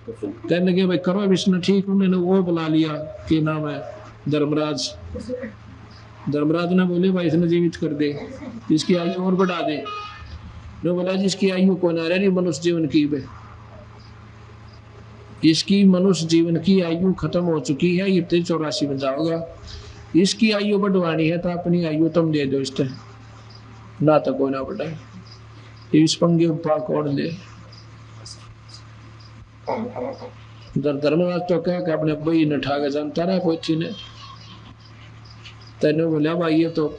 S2: कहने लगे भाई करो विष्णु ठीक। उन्होंने वो बुला लिया, कि नाम है धर्मराज। धर्मराज ने बोले भाई इसने जीवित कर दे, इसकी आयु और बढ़ा दे। जो बोला जिसकी आयु को ना रही मनुष्य जीवन की बे, इसकी मनुष्य जीवन की आयु खत्म हो चुकी है, ये 84 में जाओगा। इसकी आयु बढ़वानी है तो अपनी आयु तुम दे दो, इस ना तो कोई ना बढ़ाए। इस पंगे उपा कौन ले। धर्मराज तो कह के अपने भाई ने ठाके जानता रहा कोई थी ने। तेने बोला भाई ये तो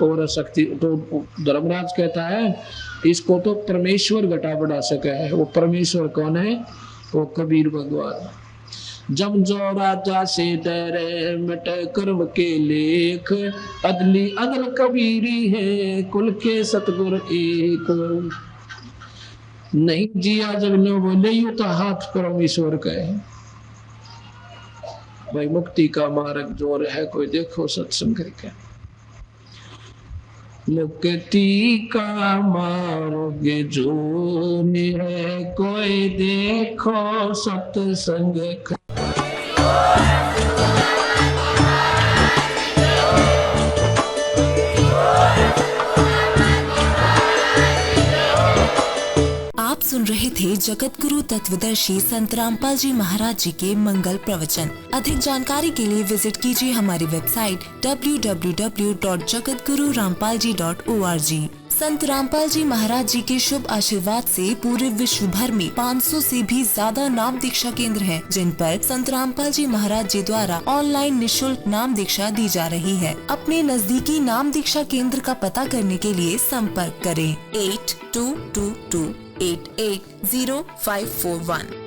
S2: और शक्ति। तो धर्मराज कहता है इसको तो परमेश्वर घटा बढ़ा सके है। वो परमेश्वर कौन है? वो कबीर भगवान। जब जो राजा से डरे मिट कर्म के लेख, अदली अदल कबीरी है कुल के सतगुर एक। नहीं जिया जब लो बोले यू तो हाथ परमेश्वर का है। भाई मुक्ति का मार्ग जोर है, कोई देखो सत्संग करके। मुक्ति का मार्ग जोर है, कोई देखो सत्संग करके।
S4: आप सुन रहे थे जगत गुरु तत्वदर्शी संत रामपाल जी महाराज जी के मंगल प्रवचन। अधिक जानकारी के लिए विजिट कीजिए हमारी वेबसाइट www.jagatgururampalji.org। संत रामपाल जी महाराज जी के शुभ आशीर्वाद से पूरे विश्व भर में 500 से भी ज्यादा नाम दीक्षा केंद्र हैं, जिन पर संत रामपाल जी महाराज जी द्वारा ऑनलाइन निशुल्क नाम दीक्षा दी जा रही है। अपने नजदीकी नाम दीक्षा केंद्र का पता करने के लिए संपर्क करें 8222880541।